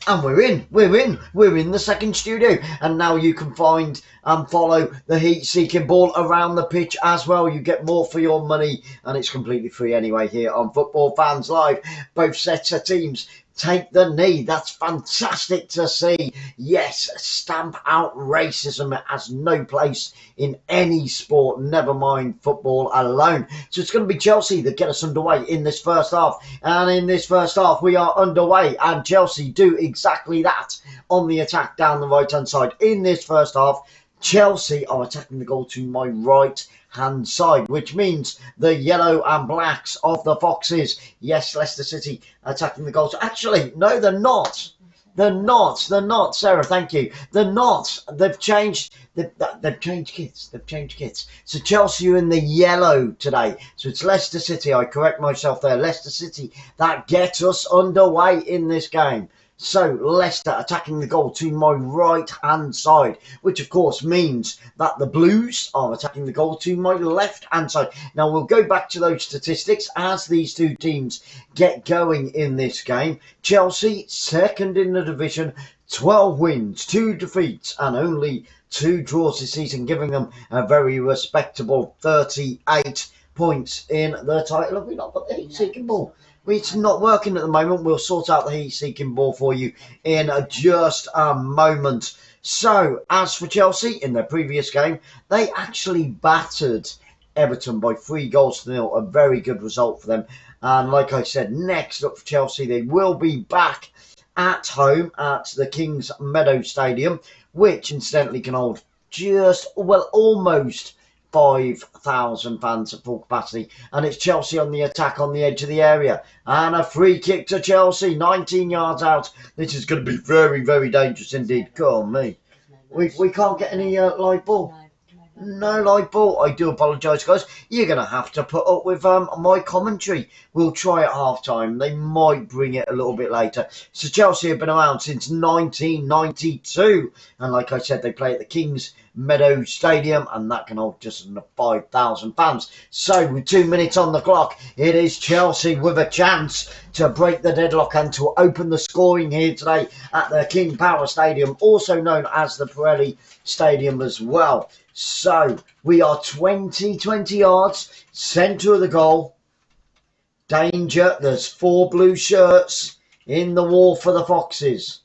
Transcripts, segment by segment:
And we're in the second studio. And now you can find and follow the heat-seeking ball around the pitch as well. You get more for your money, and it's completely free anyway here on Football Fans Live. Both sets of teams take the knee. That's fantastic to see. Yes, stamp out racism. It has no place in any sport, never mind football alone. So it's going to be Chelsea that get us underway in this first half. And in this first half, we are underway, and Chelsea do exactly that on the attack down the right-hand side. In this first half, Chelsea are attacking the goal to my right-hand side, which means the yellow and blacks of the Foxes. Yes, Leicester City attacking the goal. Actually, no, they're not. They're not. Sarah, thank you. They're not. They've changed kits. So Chelsea are in the yellow today. So it's Leicester City. I correct myself there. Leicester City that get us underway in this game. So Leicester attacking the goal to my right-hand side, which of course means that the Blues are attacking the goal to my left-hand side. Now we'll go back to those statistics as these two teams get going in this game. Chelsea, second in the division, 12 wins, 2 defeats and only 2 draws this season, giving them a very respectable 38 points in the title. Have we not got the heat-seeking ball? It's not working at the moment. We'll sort out the heat-seeking ball for you in just a moment. So, as for Chelsea, in their previous game, they actually battered Everton by 3-0. A very good result for them. And like I said, next up for Chelsea, they will be back at home at the Kings Meadow Stadium, which incidentally can hold almost 5,000 fans at full capacity, and it's Chelsea on the attack on the edge of the area, and a free kick to Chelsea 19 yards out. This is going to be very, very dangerous indeed. Go on me. We can't get any live ball. No live ball. I do apologise, guys. You're going to have to put up with my commentary. We'll try at half-time. They might bring it a little bit later. So Chelsea have been around since 1992. And like I said, they play at the Kings Meadow Stadium, and that can hold just under 5,000 fans. So with 2 minutes on the clock, it is Chelsea with a chance to break the deadlock and to open the scoring here today at the King Power Stadium, also known as the Pirelli Stadium as well. So we are 20 yards, centre of the goal. Danger, there's 4 blue shirts in the wall for the Foxes.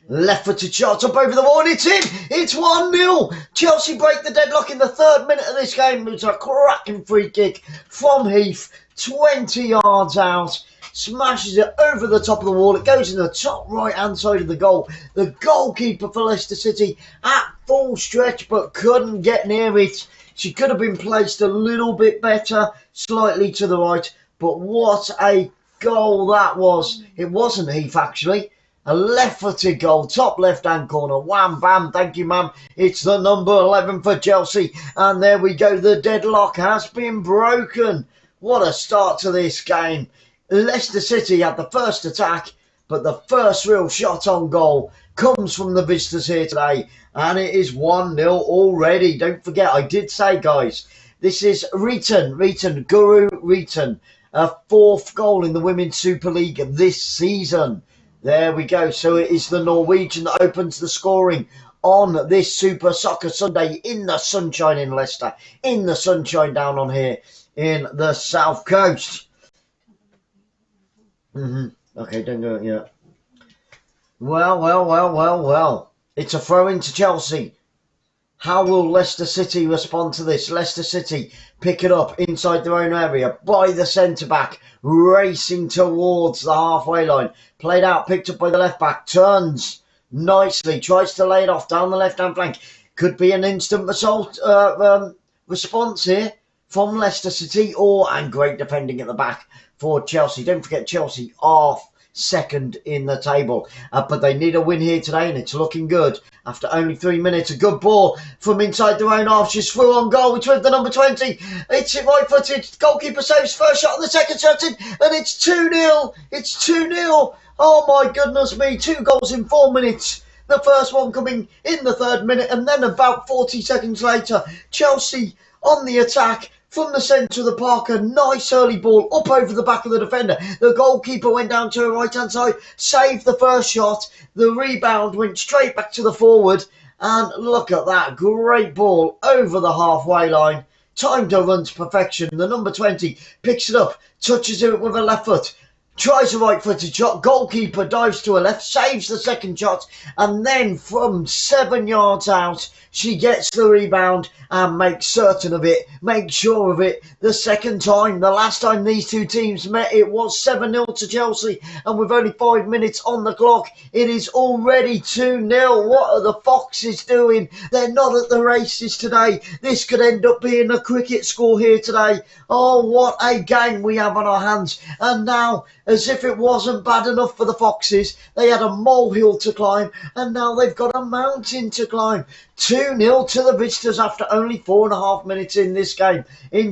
Left-footed shot up over the wall, and it's in! It's 1-0! Chelsea break the deadlock in the 3rd minute of this game. It's a cracking free kick from Heath, 20 yards out. Smashes it over the top of the wall. It goes in the top right-hand side of the goal. The goalkeeper for Leicester City at full stretch, but couldn't get near it. She could have been placed a little bit better, slightly to the right. But what a goal that was. It wasn't Heath, actually. A left-footed goal, top left-hand corner. Wham, bam, thank you, ma'am. It's the number 11 for Chelsea. And there we go. The deadlock has been broken. What a start to this game. Leicester City had the first attack, but the first real shot on goal comes from the visitors here today. And it is 1-0 already. Don't forget, I did say, guys, this is Guru Reeton. A 4th goal in the Women's Super League this season. There we go. So it is the Norwegian that opens the scoring on this Super Soccer Sunday in the sunshine in Leicester. In the sunshine down on here in the South Coast. Okay, don't go yet. Well. It's a throw into Chelsea. How will Leicester City respond to this? Leicester City pick it up inside their own area by the centre-back, racing towards the halfway line. Played out, picked up by the left-back, turns nicely, tries to lay it off down the left-hand flank. Could be an instant response here from Leicester City, and great defending at the back for Chelsea. Don't forget, Chelsea are second in the table, but they need a win here today, and it's looking good after only 3 minutes. A good ball from inside their own half. She's through on goal, which with the number 20. It's it right-footed. Goalkeeper saves first shot, and the second shot in, and it's 2-0. It's 2-0. Oh my goodness me! 2 goals in 4 minutes. The first one coming in the 3rd minute, and then about 40 seconds later, Chelsea on the attack. from the centre of the park. A nice early ball up over the back of the defender. The goalkeeper went down to her right-hand side, saved the first shot. The rebound went straight back to the forward. And look at that, great ball over the halfway line. Timed her run to perfection. The number 20 picks it up, touches it with her left foot. Tries a right-footed shot. Goalkeeper dives to her left, saves the second shot, and then from 7 yards out, she gets the rebound and makes certain of it, makes sure of it. The second time, the last time these two teams met, it was 7-0 to Chelsea, and with only 5 minutes on the clock, it is already 2-0. What are the Foxes doing? They're not at the races today. This could end up being a cricket score here today. Oh, what a game we have on our hands. And now, as if it wasn't bad enough for the Foxes, they had a molehill to climb, and now they've got a mountain to climb. 2-0 to the visitors after only 4.5 minutes in this game.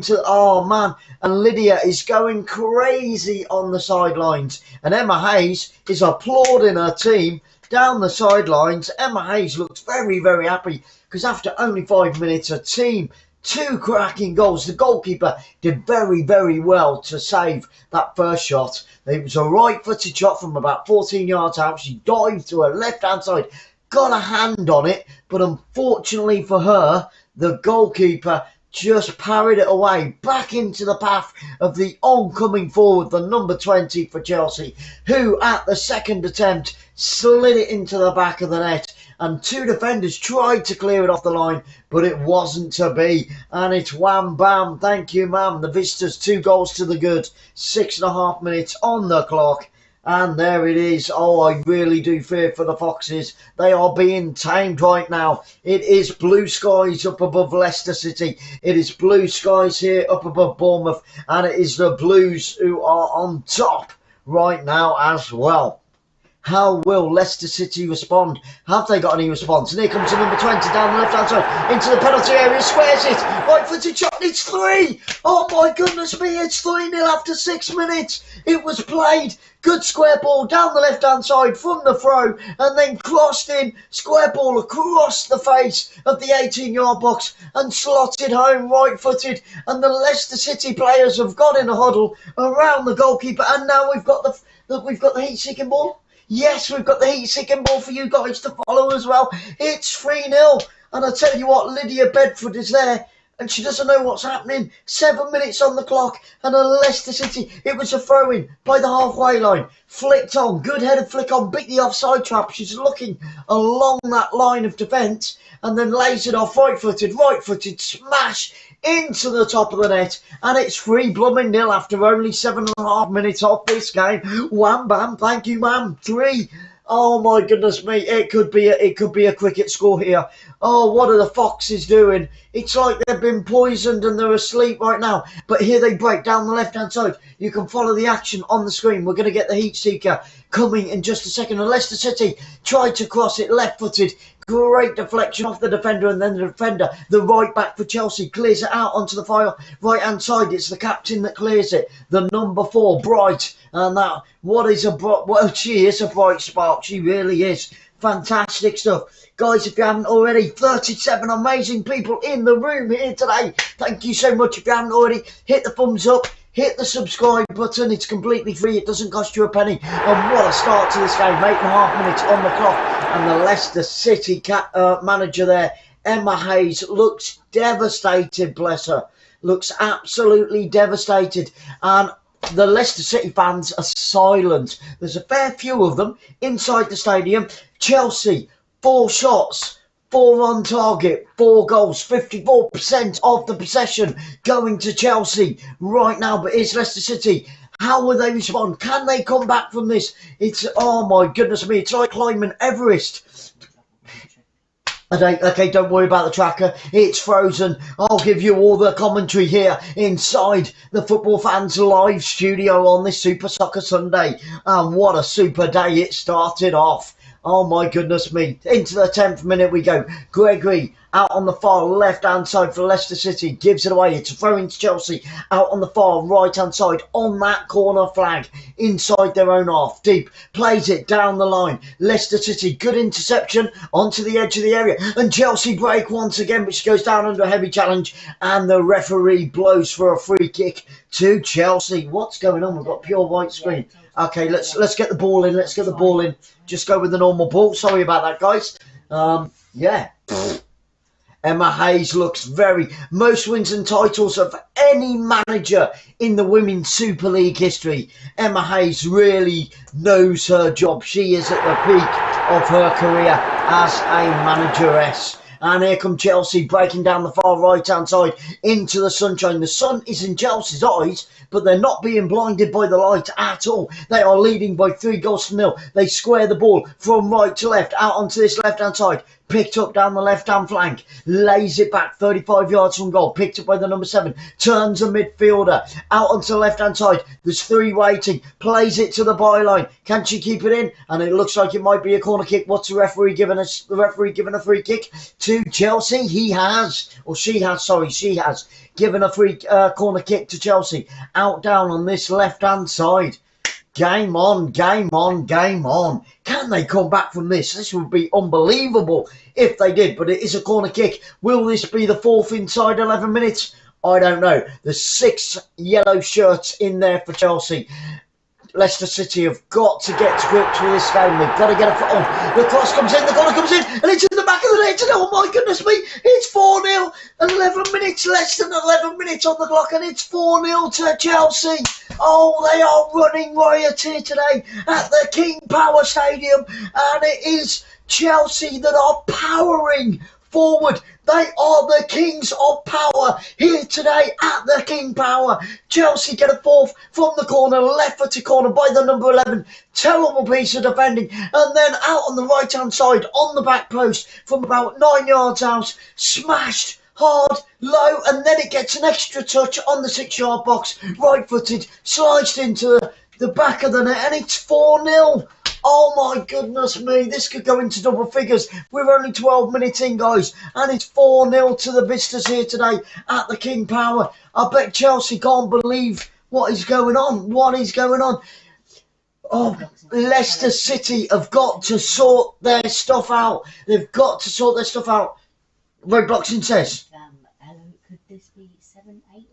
Oh man, and Lydia is going crazy on the sidelines, and Emma Hayes is applauding her team down the sidelines. Emma Hayes looks very, very happy because after only 5 minutes, her team, 2 cracking goals. The goalkeeper did very, very well to save that first shot. It was a right-footed shot from about 14 yards out. She dived to her left-hand side, got a hand on it, but unfortunately for her, the goalkeeper just parried it away back into the path of the oncoming forward, the number 20 for Chelsea, who at the second attempt slid it into the back of the net. And 2 defenders tried to clear it off the line, but it wasn't to be. And it's wham bam, thank you ma'am. The visitors 2 goals to the good. 6.5 minutes on the clock. And there it is. Oh, I really do fear for the Foxes. They are being tamed right now. It is blue skies up above Leicester City. It is blue skies here up above Bournemouth. And it is the Blues who are on top right now as well. How will Leicester City respond? Have they got any response? And here comes the number 20 down the left-hand side into the penalty area, squares it. Right-footed shot, it's 3. Oh my goodness me, it's 3-0 after 6 minutes. It was played. Good square ball down the left-hand side from the throw and then crossed in. Square ball across the face of the 18-yard box and slotted home right-footed. And the Leicester City players have got in a huddle around the goalkeeper. And now we've got the heat-seeking ball. Yes, we've got the heat-seeking ball for you guys to follow as well. It's 3-0. And I tell you what, Lydia Bedford is there. And she doesn't know what's happening. 7 minutes on the clock. And a Leicester City, it was a throw-in by the halfway line. Flicked on. Good headed flick on. Beat the offside trap. She's looking along that line of defence. And then lays it off right-footed, smash into the top of the net. And it's 3-0 after only 7.5 minutes off this game. Wham bam, thank you ma'am. 3. Oh my goodness me, it could be a cricket score here. Oh, what are the Foxes doing? It's like they've been poisoned and they're asleep right now. But here they break down the left-hand side. You can follow the action on the screen. We're going to get the heat seeker coming in just a second. And Leicester City tried to cross it left-footed. Great deflection off the defender, and then the defender, the right back for Chelsea, clears it out onto the far right-hand side. It's the captain that clears it, the number 4, Bright. And that, she is a bright spark. She really is. Fantastic stuff. Guys, if you haven't already, 37 amazing people in the room here today. Thank you so much. If you haven't already, hit the thumbs up. Hit the subscribe button. It's completely free. It doesn't cost you a penny. And what a start to this game. 8.5 minutes on the clock. And the Leicester City manager there, Emma Hayes, looks devastated, bless her. Looks absolutely devastated. And the Leicester City fans are silent. There's a fair few of them inside the stadium. Chelsea, 4 shots. 4 on target, 4 goals, 54% of the possession going to Chelsea right now. But it's Leicester City. How will they respond? Can they come back from this? It's, oh my goodness me, it's like climbing Everest. Okay, don't worry about the tracker. It's frozen. I'll give you all the commentary here inside the Football Fans Live studio on this Super Soccer Sunday. And what a super day it started off. Oh my goodness me. Into the 10th minute we go. Gregory out on the far left-hand side for Leicester City. Gives it away. It's a throw into Chelsea. Out on the far right-hand side on that corner flag. Inside their own half. Deep. Plays it down the line. Leicester City. Good interception onto the edge of the area. And Chelsea break once again, which goes down under a heavy challenge. And the referee blows for a free kick to Chelsea. What's going on? We've got pure white screen. Okay, let's get the ball in. Let's get the ball in. Just go with the normal ball. Sorry about that, guys. Yeah. Emma Hayes looks most wins and titles of any manager in the Women's Super League history. Emma Hayes really knows her job. She is at the peak of her career as a manageress. And here come Chelsea breaking down the far right-hand side into the sunshine. The sun is in Chelsea's eyes, but they're not being blinded by the light at all. They are leading by 3-0. They square the ball from right to left, out onto this left-hand side. Picked up down the left-hand flank, lays it back 35 yards from goal, picked up by the number 7, turns a midfielder, out onto the left-hand side, there's 3 waiting, plays it to the byline, can she keep it in? And it looks like it might be a corner kick. What's the referee giving us? The referee giving a free kick to Chelsea? She has given a free corner kick to Chelsea, out down on this left-hand side. Game on, game on, game on. Can they come back from this? This would be unbelievable if they did, but it is a corner kick. Will this be the 4th inside 11 minutes? I don't know. There's 6 yellow shirts in there for Chelsea. Leicester City have got to get to grips with this game. They've got to get a foot on. The cross comes in, the corner comes in, and it's in the back of the net. And oh my goodness me, it's 4-0. 11 minutes, less than 11 minutes on the clock, and it's 4-0 to Chelsea. Oh, they are running riot here today at the King Power Stadium, and it is Chelsea that are powering forward. They are the kings of power here today at the King Power. Chelsea get a 4th from the corner, left-footed corner by the number 11. Terrible piece of defending. And then out on the right-hand side, on the back post, from about 9 yards out, smashed hard, low, and then it gets an extra touch on the 6-yard box. Right-footed, sliced into the back of the net, and it's 4-0. Oh my goodness me, this could go into double figures. We're only 12 minutes in, guys, and it's 4-0 to the Vistas here today at the King Power. I bet Chelsea can't believe what is going on. What is going on? Oh, Leicester City have got to sort their stuff out. They've got to sort their stuff out. Roadbloxing says. Hello, could this be 7, 8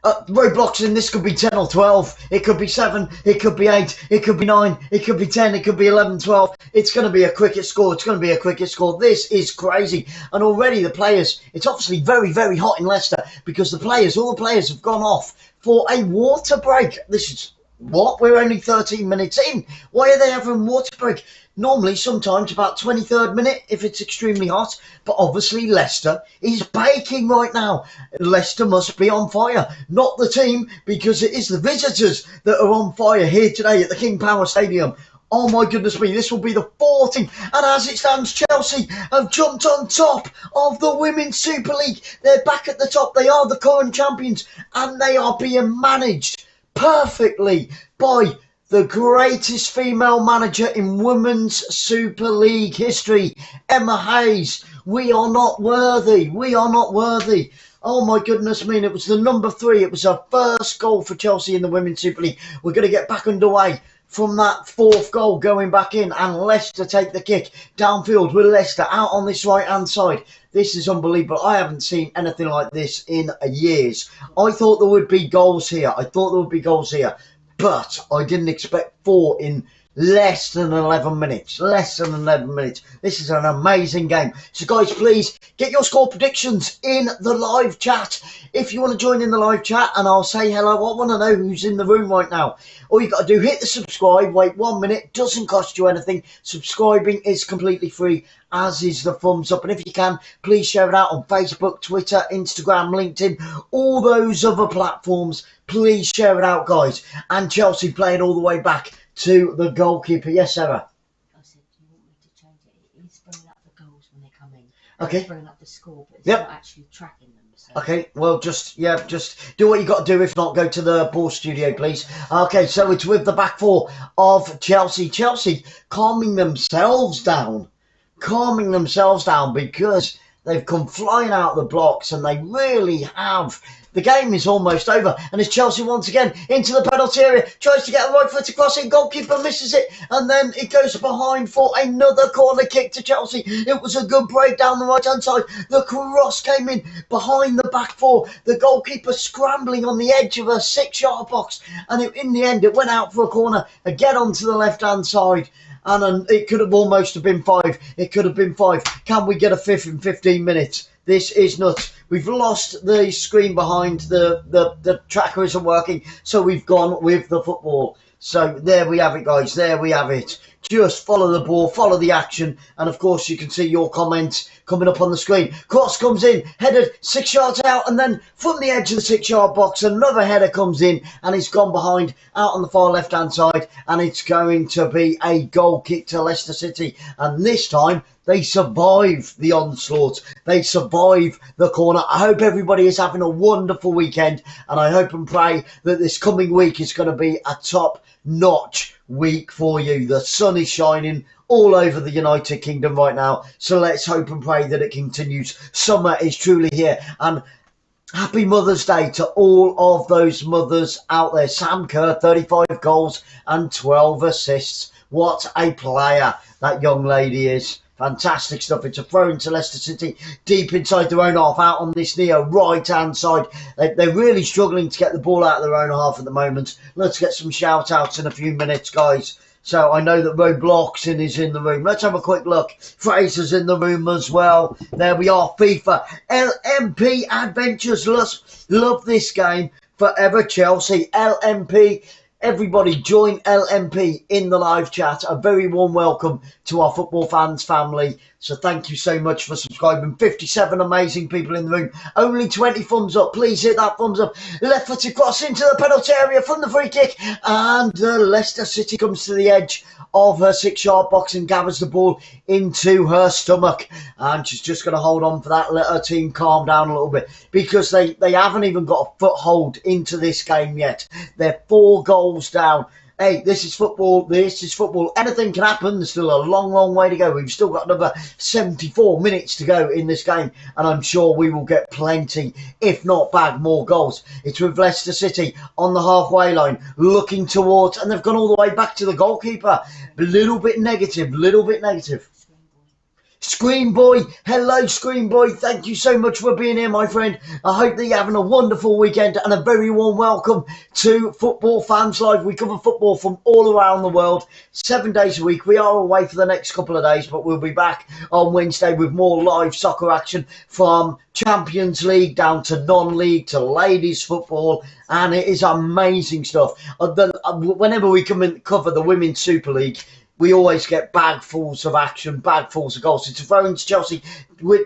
or 9? Roadbloxing, this could be 10 or 12. It could be 7. It could be 8. It could be 9. It could be 10. It could be 11, 12. It's going to be a cricket score. It's going to be a cricket score. This is crazy. And already the players, it's obviously very, very hot in Leicester because all the players have gone off for a water break. This is what? We're only 13 minutes in. Why are they having a water break? Normally, sometimes about 23rd minute if it's extremely hot. But obviously, Leicester is baking right now. Leicester must be on fire. Not the team, because it is the visitors that are on fire here today at the King Power Stadium. Oh my goodness me, this will be the 14th. And as it stands, Chelsea have jumped on top of the Women's Super League. They're back at the top. They are the current champions. And they are being managed perfectly by the greatest female manager in Women's Super League history, Emma Hayes. We are not worthy. We are not worthy. Oh my goodness me, it was the number 3. It was her first goal for Chelsea in the Women's Super League. We're going to get back underway from that 4th goal going back in, and Leicester take the kick downfield with Leicester out on this right-hand side. This is unbelievable. I haven't seen anything like this in years. I thought there would be goals here. But I didn't expect 4 in less than 11 minutes. This is an amazing game. So guys, please get your score predictions in the live chat. If you want to join in the live chat and I'll say hello, I want to know who's in the room right now. All you got to do, hit the subscribe, wait 1 minute, doesn't cost you anything. Subscribing is completely free, as is the thumbs up. And if you can, please share it out on Facebook, Twitter, Instagram, LinkedIn, all those other platforms. Please share it out, guys. And Chelsea playing all the way back to the goalkeeper. Yes, Sarah? I said, do you want me to change it? It is bringing up the goals when they come in. Okay. It's bringing up the score, but it's not actually tracking them. So. Okay, well, just do what you got to do. If not, go to the ball studio, please. Okay, so it's with the back four of Chelsea. Chelsea calming themselves down because they've come flying out of the blocks and they really have. The game is almost over, and it's Chelsea once again into the penalty area, tries to get a right foot across it, goalkeeper misses it, and then it goes behind for another corner kick to Chelsea. It was a good break down the right hand side. The cross came in behind the back four, the goalkeeper scrambling on the edge of a 6-yard box, and in the end it went out for a corner again onto the left hand side. And it could have almost been 5. It could have been 5. Can we get a fifth in 15 minutes? This is nuts. We've lost the screen behind. The tracker isn't working, so we've gone with the football. So there we have it, guys. There we have it. Just follow the ball, follow the action, and of course you can see your comments coming up on the screen. Cross comes in, headed 6 yards out, and then from the edge of the 6-yard box, another header comes in, and it's gone behind, out on the far left-hand side, and it's going to be a goal kick to Leicester City. And this time, they survive the onslaught. They survive the corner. I hope everybody is having a wonderful weekend, and I hope and pray that this coming week is going to be a top-notch week for you. The sun is shining all over the United Kingdom right now, so let's hope and pray that it continues. Summer is truly here, and happy Mother's Day to all of those mothers out there. Sam Kerr, 35 goals and 12 assists. What a player that young lady is. Fantastic stuff. It's a throw into Leicester City, deep inside their own half, out on this near right-hand side. They're really struggling to get the ball out of their own half at the moment. Let's get some shout-outs in a few minutes, guys. So I know that Robloxing is in the room. Let's have a quick look. Fraser's in the room as well. There we are. FIFA LMP Adventures. Love this game. Forever Chelsea. LMP. Everybody join LMP in the live chat. A very warm welcome to our football fans family. So thank you so much for subscribing. 57 amazing people in the room. Only 20 thumbs up. Please hit that thumbs up. Left foot across into the penalty area from the free kick. And Leicester City comes to the edge of her 6-yard box and gathers the ball into her stomach. And she's just going to hold on for that. Let her team calm down a little bit, because they haven't even got a foothold into this game yet. They're 4 goals down. Hey, this is football. This is football. Anything can happen. There's still a long, long way to go. We've still got another 74 minutes to go in this game, and I'm sure we will get plenty, if not bag more goals. It's with Leicester City on the halfway line, looking towards, and they've gone all the way back to the goalkeeper. A little bit negative, Screen Boy, hello Screen Boy, thank you so much for being here, my friend. I hope that you're having a wonderful weekend, and a very warm welcome to Football Fans Live. We cover football from all around the world, 7 days a week. We are away for the next couple of days, but we'll be back on Wednesday with more live soccer action, from Champions League down to non-league to ladies football, and it is amazing stuff. Whenever we come and cover the Women's Super League, we always get bagfuls of action, bagfuls of goals. It's a throw into Chelsea,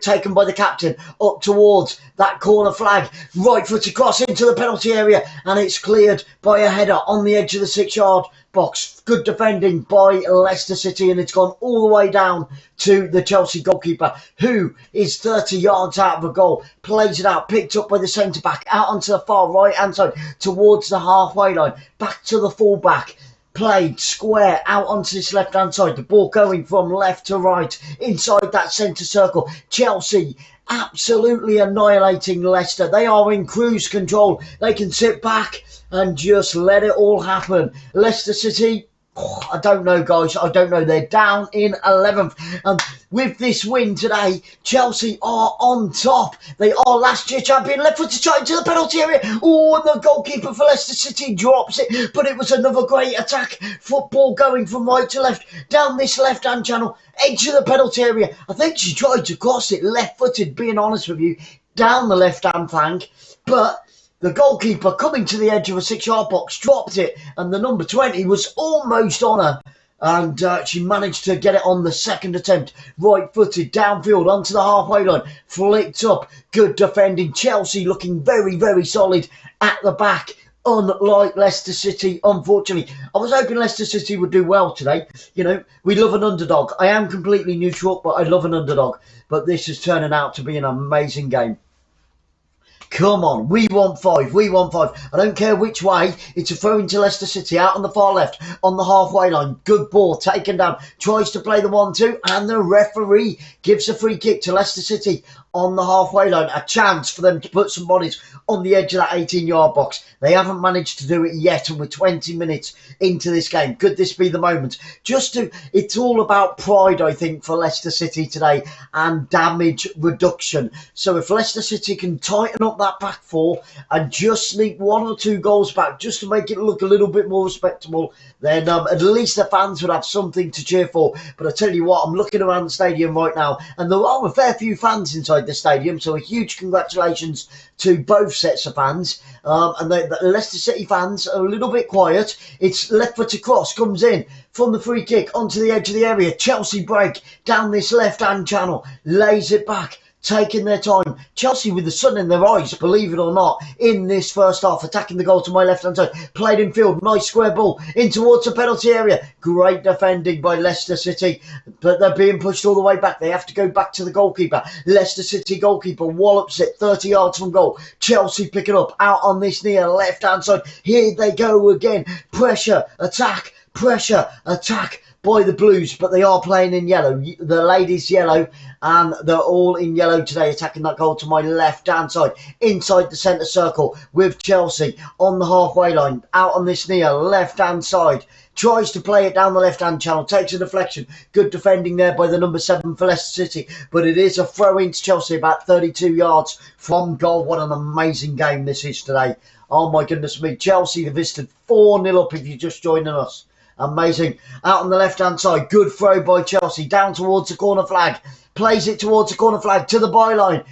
taken by the captain, up towards that corner flag. Right foot across into the penalty area, and it's cleared by a header on the edge of the 6-yard box. Good defending by Leicester City, and it's gone all the way down to the Chelsea goalkeeper, who is 30 yards out of a goal. Plays it out, picked up by the centre-back, out onto the far right-hand side, towards the halfway line, back to the full-back. Played square out onto this left-hand side. The ball going from left to right inside that centre circle. Chelsea absolutely annihilating Leicester. They are in cruise control. They can sit back and just let it all happen. Leicester City, I don't know, guys. I don't know. They're down in 11th. And with this win today, Chelsea are on top. They are last year champion. Left foot to try into the penalty area. Oh, and the goalkeeper for Leicester City drops it. But it was another great attack. Football going from right to left. Down this left-hand channel. Edge of the penalty area. I think she tried to cross it left-footed, being honest with you. Down the left-hand flank. But the goalkeeper, coming to the edge of a 6-yard box, dropped it, and the number 20 was almost on her, and she managed to get it on the second attempt. Right-footed, downfield, onto the halfway line, flicked up. Good defending. Chelsea looking very, very solid at the back, unlike Leicester City, unfortunately. I was hoping Leicester City would do well today. You know, we love an underdog. I am completely neutral, but I love an underdog. But this is turning out to be an amazing game. Come on, we want 5, we want 5. I don't care which way. It's a throw into Leicester City, out on the far left, on the halfway line. Good ball, taken down, tries to play the 1-2, and the referee gives a free kick to Leicester City on the halfway line. A chance for them to put some bodies on the edge of that 18-yard box. They haven't managed to do it yet, and we're 20 minutes into this game. Could this be the moment? It's all about pride, I think, for Leicester City today, and damage reduction. So if Leicester City can tighten up that back four and just sneak 1 or 2 goals back just to make it look a little bit more respectable, then at least the fans would have something to cheer for. But I tell you what, I'm looking around the stadium right now, and there are a fair few fans inside the stadium, so a huge congratulations to both sets of fans. And the Leicester City fans are a little bit quiet. It's left-footed cross, comes in from the free kick onto the edge of the area. Chelsea break down this left-hand channel, lays it back, taking their time. Chelsea with the sun in their eyes, believe it or not, in this first half, attacking the goal to my left-hand side. Played in field, nice square ball in towards the penalty area. Great defending by Leicester City, but they're being pushed all the way back. They have to go back to the goalkeeper. Leicester City goalkeeper wallops it 30 yards from goal. Chelsea pick it up out on this near left-hand side. Here they go again. Pressure, attack by the Blues, but they are playing in yellow. The ladies yellow, and they're all in yellow today, attacking that goal to my left-hand side, inside the centre circle with Chelsea on the halfway line, out on this near left-hand side. Tries to play it down the left-hand channel, takes a deflection. Good defending there by the number 7 for Leicester City, but it is a throw into Chelsea about 32 yards from goal. What an amazing game this is today. Oh my goodness me. Chelsea, they've visited 4-0 up if you're just joining us. Amazing. Out on the left-hand side, good throw by Chelsea, down towards the corner flag. Plays it towards the corner flag, to the byline.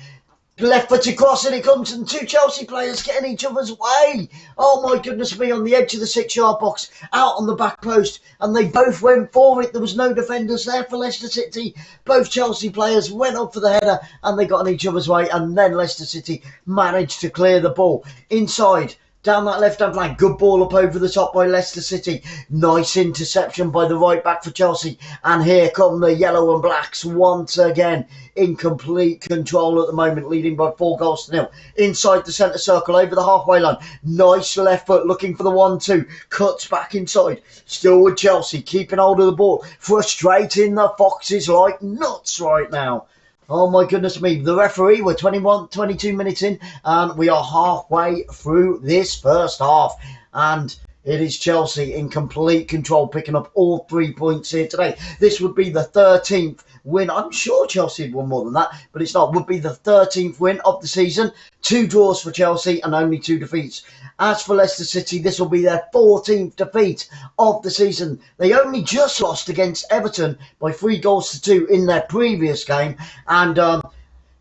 Left-footed cross, and it comes, and 2 Chelsea players getting each other's way. Oh my goodness me, on the edge of the 6-yard box, out on the back post, and they both went for it. There was no defenders there for Leicester City. Both Chelsea players went up for the header, and they got in each other's way, and then Leicester City managed to clear the ball. Inside, down that left-hand flank, good ball up over the top by Leicester City. Nice interception by the right back for Chelsea. And here come the yellow and blacks once again in complete control at the moment, leading by 4-0. Inside the centre circle, over the halfway line. Nice left foot, looking for the 1-2. Cuts back inside. Still with Chelsea, keeping hold of the ball. Frustrating the Foxes like nuts right now. Oh my goodness me, the referee, we're 22 minutes in, and we are halfway through this first half, and it is Chelsea in complete control, picking up all 3 points here today. This would be the 13th win. I'm sure Chelsea had won more than that, but it's not. Would be the 13th win of the season. 2 draws for Chelsea and only 2 defeats. As for Leicester City, this will be their 14th defeat of the season. They only just lost against Everton by 3-2 in their previous game, and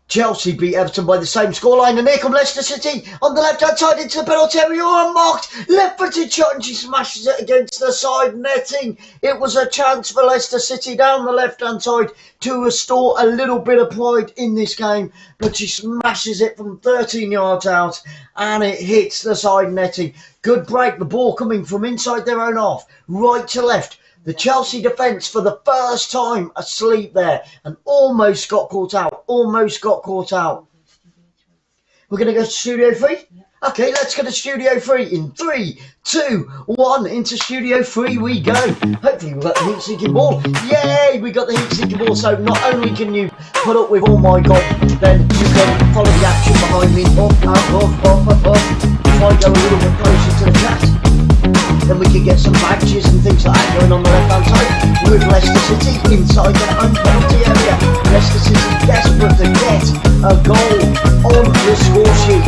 Chelsea beat Everton by the same scoreline, and here come Leicester City on the left-hand side into the penalty area, unmarked, left-footed shot, and she smashes it against the side netting. It was a chance for Leicester City down the left-hand side to restore a little bit of pride in this game, but she smashes it from 13 yards out, and it hits the side netting. Good break, the ball coming from inside their own half, right to left. The Chelsea defence for the first time asleep there, and almost got caught out. We're going to go to Studio 3? Yeah. Okay, let's go to Studio 3 in 3, 2, 1. Into Studio 3 we go. Hopefully we've got the heat-seeking ball. Yay, we got the heat-seeking ball. So not only can you put up with all my God, then you can follow the action behind me. If I go a little bit closer to the chat, then we can get some badges and things like that going on the left-hand side with Leicester City inside their own penalty area. Leicester City desperate to get a goal on the score sheet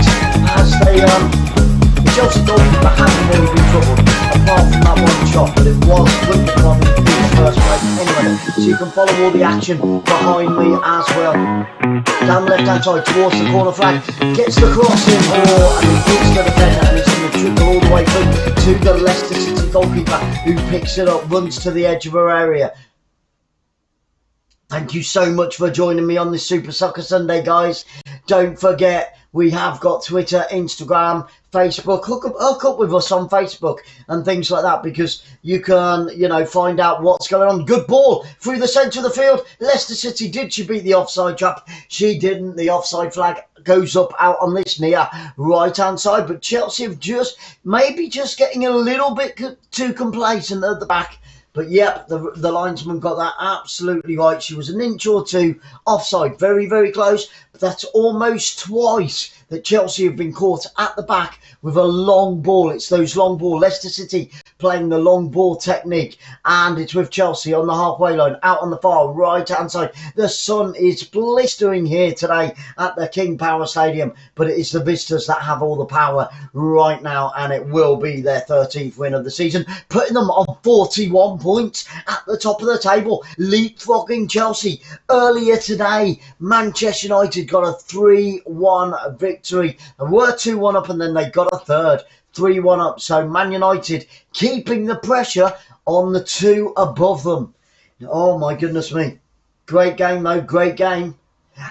as they, the Chelsea goalkeeper hasn't really been troubled apart from that one shot, but it was good from in the first place. Anyway, so you can follow all the action behind me as well. Down the left-hand side towards the corner flag, gets the cross in, and he hits the defender, and it's going to trickle all the way through to the Leicester City goalkeeper, who picks it up, runs to the edge of her area. Thank you so much for joining me on this Super Soccer Sunday, guys. Don't forget, we have got Twitter, Instagram, Facebook. Hook up with us on Facebook and things like that, because you can, find out what's going on. Good ball through the centre of the field. Leicester City, did she beat the offside trap? She didn't. The offside flag goes up out on this near right-hand side. But Chelsea have maybe just getting a little bit too complacent at the back. But yep, the linesman got that absolutely right. She was an inch or two offside, very, very close. But that's almost twice that Chelsea have been caught at the back with a long ball. It's those long ball. Leicester City playing the long ball technique, and it's with Chelsea on the halfway line, out on the far right-hand side. The sun is blistering here today at the King Power Stadium, but it is the visitors that have all the power right now, and it will be their 13th win of the season, putting them on 41 points at the top of the table, leapfrogging Chelsea. Earlier today, Manchester United got a 3-1 victory. They were 2-1 up, and then they got a third. 3-1 up. So Man United keeping the pressure on the two above them. Oh my goodness me. Great game though, great game.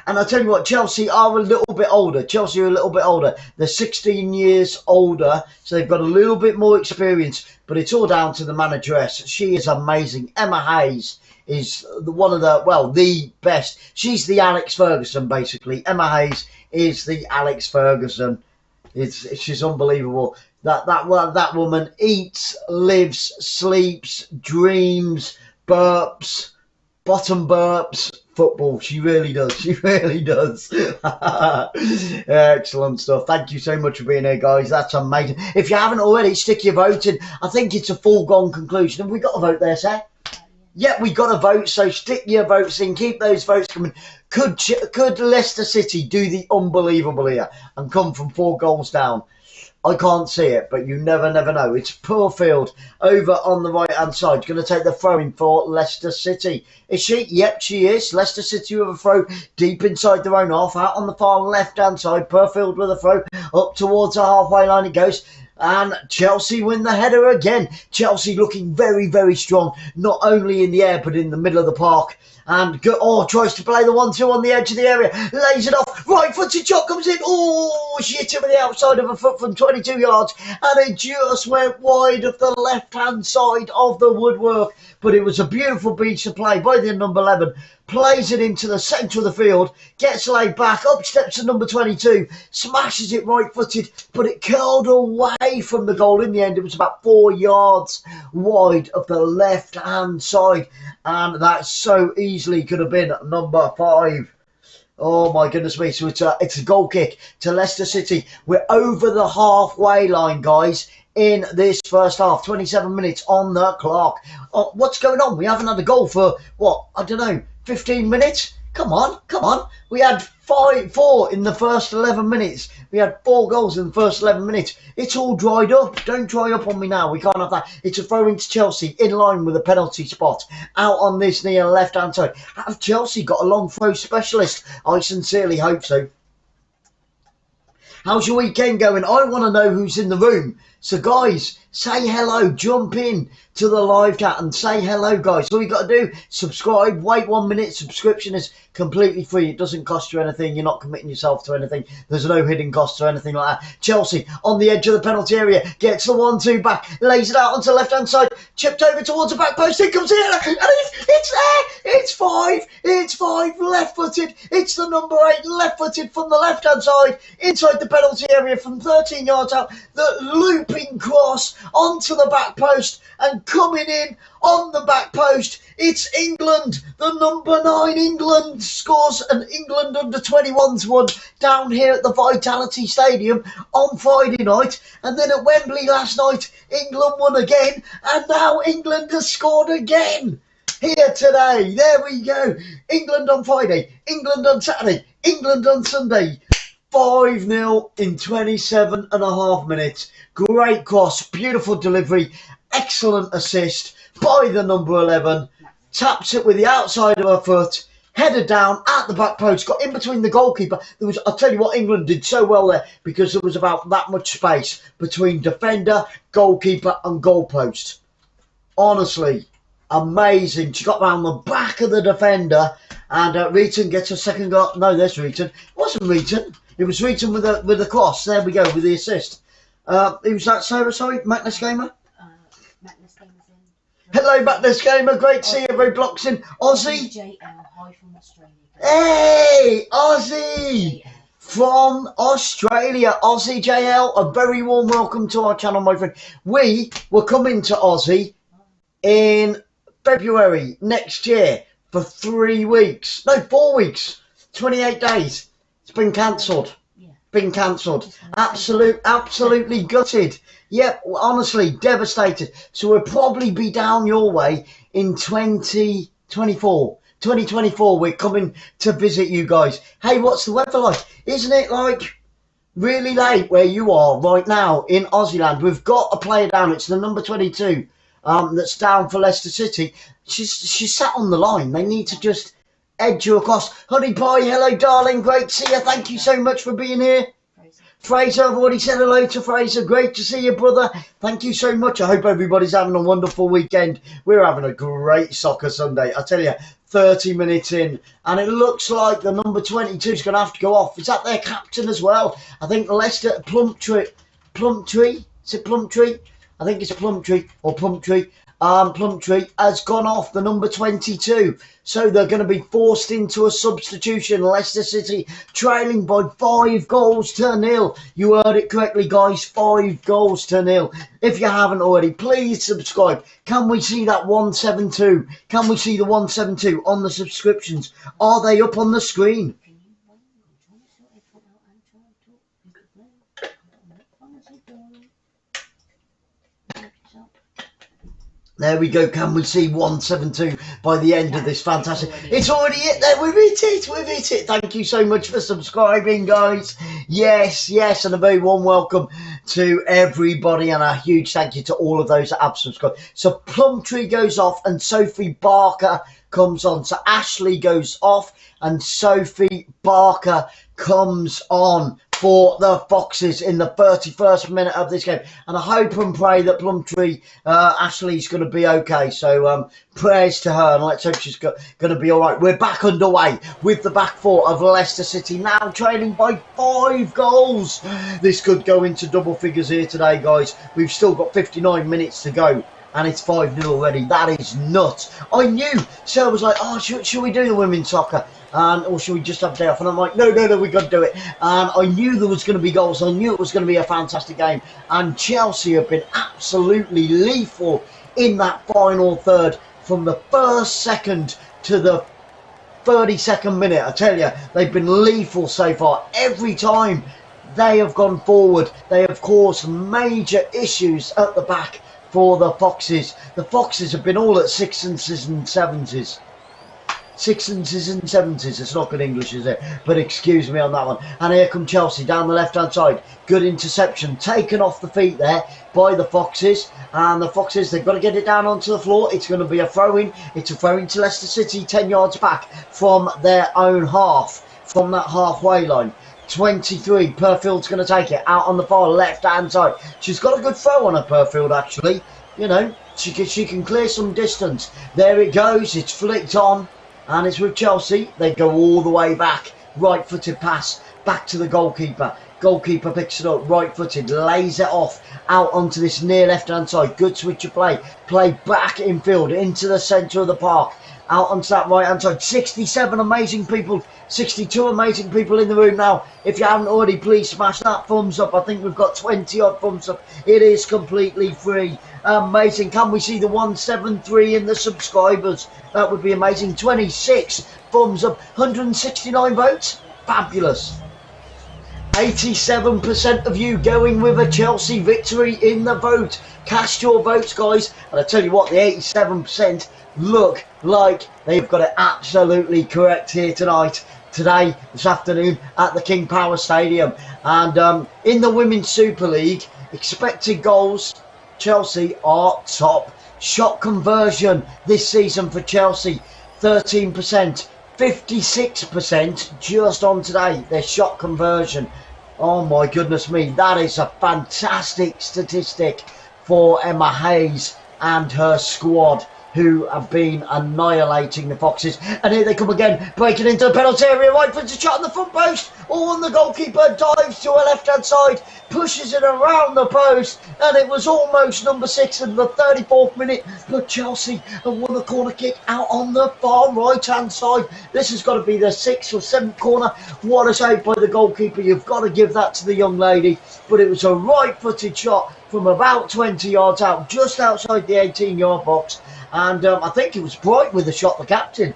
And I tell you what, Chelsea are a little bit older. Chelsea are a little bit older. They're 16 years older, so they've got a little bit more experience. But it's all down to the manageress. She is amazing. Emma Hayes is one of the best. She's the Alex Ferguson, basically. Emma Hayes is the Alex Ferguson. She's unbelievable. That woman eats, lives, sleeps, dreams, burps, bottom burps, football. She really does. She really does. Excellent stuff. Thank you so much for being here, guys. That's amazing. If you haven't already, stick your vote in. I think it's a foregone conclusion. Have we got a vote there, sir? Yeah, we got a vote, so stick your votes in. Keep those votes coming. Could Leicester City do the unbelievable here and come from 4 goals down? I can't see it, but you never know. It's Poorfield over on the right-hand side. Going to take the throw-in for Leicester City. Is she? Yep, she is. Leicester City with a throw deep inside their own half. Out on the far left-hand side. Poorfield with a throw up towards the halfway line it goes. And Chelsea win the header again. Chelsea looking very, very strong, not only in the air, but in the middle of the park. And tries to play the 1-2 on the edge of the area. Lays it off. Right-footed shot comes in. Oh, she hit it with the outside of her foot from 22 yards. And it just went wide of the left-hand side of the woodwork. But it was a beautiful piece of play by the number 11. Plays it into the centre of the field. Gets laid back. Up steps to number 22. Smashes it right-footed. But it curled away from the goal in the end. It was about 4 yards wide of the left-hand side. And that so easily could have been number 5. Oh my goodness me. So it's a goal kick to Leicester City. We're over the halfway line, guys, in this first half. 27 minutes on the clock. What's going on? We haven't had a goal for, 15 minutes? Come on. We had 4 in the first 11 minutes. We had 4 goals in the first 11 minutes. It's all dried up. Don't dry up on me now. We can't have that. It's a throw into Chelsea in line with a penalty spot. Out on this near left-hand side. Have Chelsea got a long throw specialist? I sincerely hope so. How's your weekend going? I want to know who's in the room. So, guys, say hello. Jump in to the live chat and say hello, guys. All you got to do, subscribe. Wait 1 minute. Subscription is completely free. It doesn't cost you anything. You're not committing yourself to anything. There's no hidden costs or anything like that. Chelsea on the edge of the penalty area. Gets the 1-2 back. Lays it out onto the left-hand side. Chipped over towards the back post. It comes in. And it's there. It's 5. It's 5. Left-footed. It's the number 8. Left-footed from the left-hand side. Inside the penalty area from 13 yards out. The looping cross onto the back post. And coming in on the back post, it's England. The number 9 England scores an England under-21s one down here at the Vitality Stadium on Friday night. And then at Wembley last night, England won again. And now England has scored again. Here today. There we go. England on Friday. England on Saturday. England on Sunday. 5-0 in 27 and a half minutes. Great cross. Beautiful delivery. Excellent assist by the number 11. Taps it with the outside of her foot. Headed down at the back post. Got in between the goalkeeper. I'll tell you what, England did so well there because there was about that much space between defender, goalkeeper and goalpost. Honestly, amazing. She got round the back of the defender and Reaton gets a second goal. No, there's Reaton. It wasn't Reaton. It was Reaton with the cross. There we go, with the assist. Who was that, Sarah? Sorry, Magnus Gamer? Hello, Magnus Gamer. Great to see you. Roblox in Aussie. JL, hi from Australia. Hey, Aussie. from Australia. Aussie JL, a very warm welcome to our channel, my friend. We were coming to Aussie in February next year for 3 weeks. No, 4 weeks. 28 days. It's been cancelled. Been cancelled. Absolutely gutted. Yep, honestly, devastated. So we'll probably be down your way in 2024. 2024, we're coming to visit you guys. Hey, what's the weather like? Isn't it like really late where you are right now in Aussie land? We've got a player down. It's the number 22 that's down for Leicester City. She's sat on the line. They need to just edge you across. Honey Pie, hello darling, great to see you. Thank you so much for being here. Fraser, I've already said hello to Fraser. Great to see you, brother. Thank you so much. I hope everybody's having a wonderful weekend. We're having a great soccer Sunday. I tell you, 30 minutes in, and it looks like the number 22 is going to have to go off. Is that their captain as well? I think Leicester, Plumtree? Is it Plumtree? I think it's Plumtree or Plumtree. Plumtree has gone off, the number 22. So they're going to be forced into a substitution. Leicester City trailing by 5 goals to 0. You heard it correctly, guys. 5 goals to 0. If you haven't already, please subscribe. Can we see that 172? Can we see the 172 on the subscriptions? Are they up on the screen? There we go. Can we see 172 by the end of this fantastic? It's already hit there. We've hit it. We've hit it. Thank you so much for subscribing, guys. Yes, and a very warm welcome to everybody, and a huge thank you to all of those that have subscribed. So Plumtree goes off and Sophie Barker comes on. So Ashley goes off and Sophie Barker comes on for the Foxes in the 31st minute of this game. And I hope and pray that Plumtree, Ashley's going to be okay. So prayers to her, and let's hope she's going to be all right. We're back underway with the back four of Leicester City, now trailing by 5 goals. This could go into double figures here today, guys. We've still got 59 minutes to go, and it's 5-0 already. That is nuts. I knew. Sarah was like, oh, should we do the women's soccer? Or should we just have a day off? And I'm like, no, we got to do it. And I knew there was going to be goals. I knew it was going to be a fantastic game. And Chelsea have been absolutely lethal in that final third from the first second to the 32nd minute. I tell you, they've been lethal so far. Every time they have gone forward, they have caused major issues at the back for the Foxes. The Foxes have been all at 6s and 7s. 6s and 7s. It's not good English, is it? But excuse me on that one. And here come Chelsea down the left-hand side. Good interception. Taken off the feet there by the Foxes. And the Foxes, they've got to get it down onto the floor. It's going to be a throw-in. It's a throw-in to Leicester City, 10 yards back from their own half, from that halfway line. 23. Perfield's going to take it out on the far left-hand side. She's got a good throw on her, Perfield, actually. You know, she can clear some distance. There it goes. It's flicked on. And it's with Chelsea. They go all the way back. Right-footed pass back to the goalkeeper. Goalkeeper picks it up. Right-footed. Lays it off out onto this near left-hand side. Good switch of play. Play back infield into the centre of the park. Out onto that right-hand side. 67 amazing people. 62 amazing people in the room now. If you haven't already, please smash that thumbs up. I think we've got 20 odd thumbs up. It is completely free. Amazing. Can we see the 173 in the subscribers? That would be amazing. 26 thumbs up. 169 votes. Fabulous. 87% of you going with a Chelsea victory in the vote. Cast your votes, guys. And I tell you what, the 87% look like they've got it absolutely correct here tonight. Today, this afternoon at the King Power Stadium. And in the Women's Super League, expected goals, Chelsea are top. Shot conversion this season for Chelsea, 13%. 56% just on today, their shot conversion. Oh my goodness me, that is a fantastic statistic for Emma Hayes and her squad. who have been annihilating the Foxes. And here they come again, breaking into the penalty area, right foot shot on the front post. Oh, and the goalkeeper dives to a left-hand side, pushes it around the post, and it was almost number 6 in the 34th minute. But Chelsea have won a corner kick out on the far right-hand side. This has got to be the 6th or 7th corner. What a save by the goalkeeper. You've got to give that to the young lady. But it was a right-footed shot from about 20 yards out, just outside the 18-yard box. And I think it was Bright with the shot, the captain.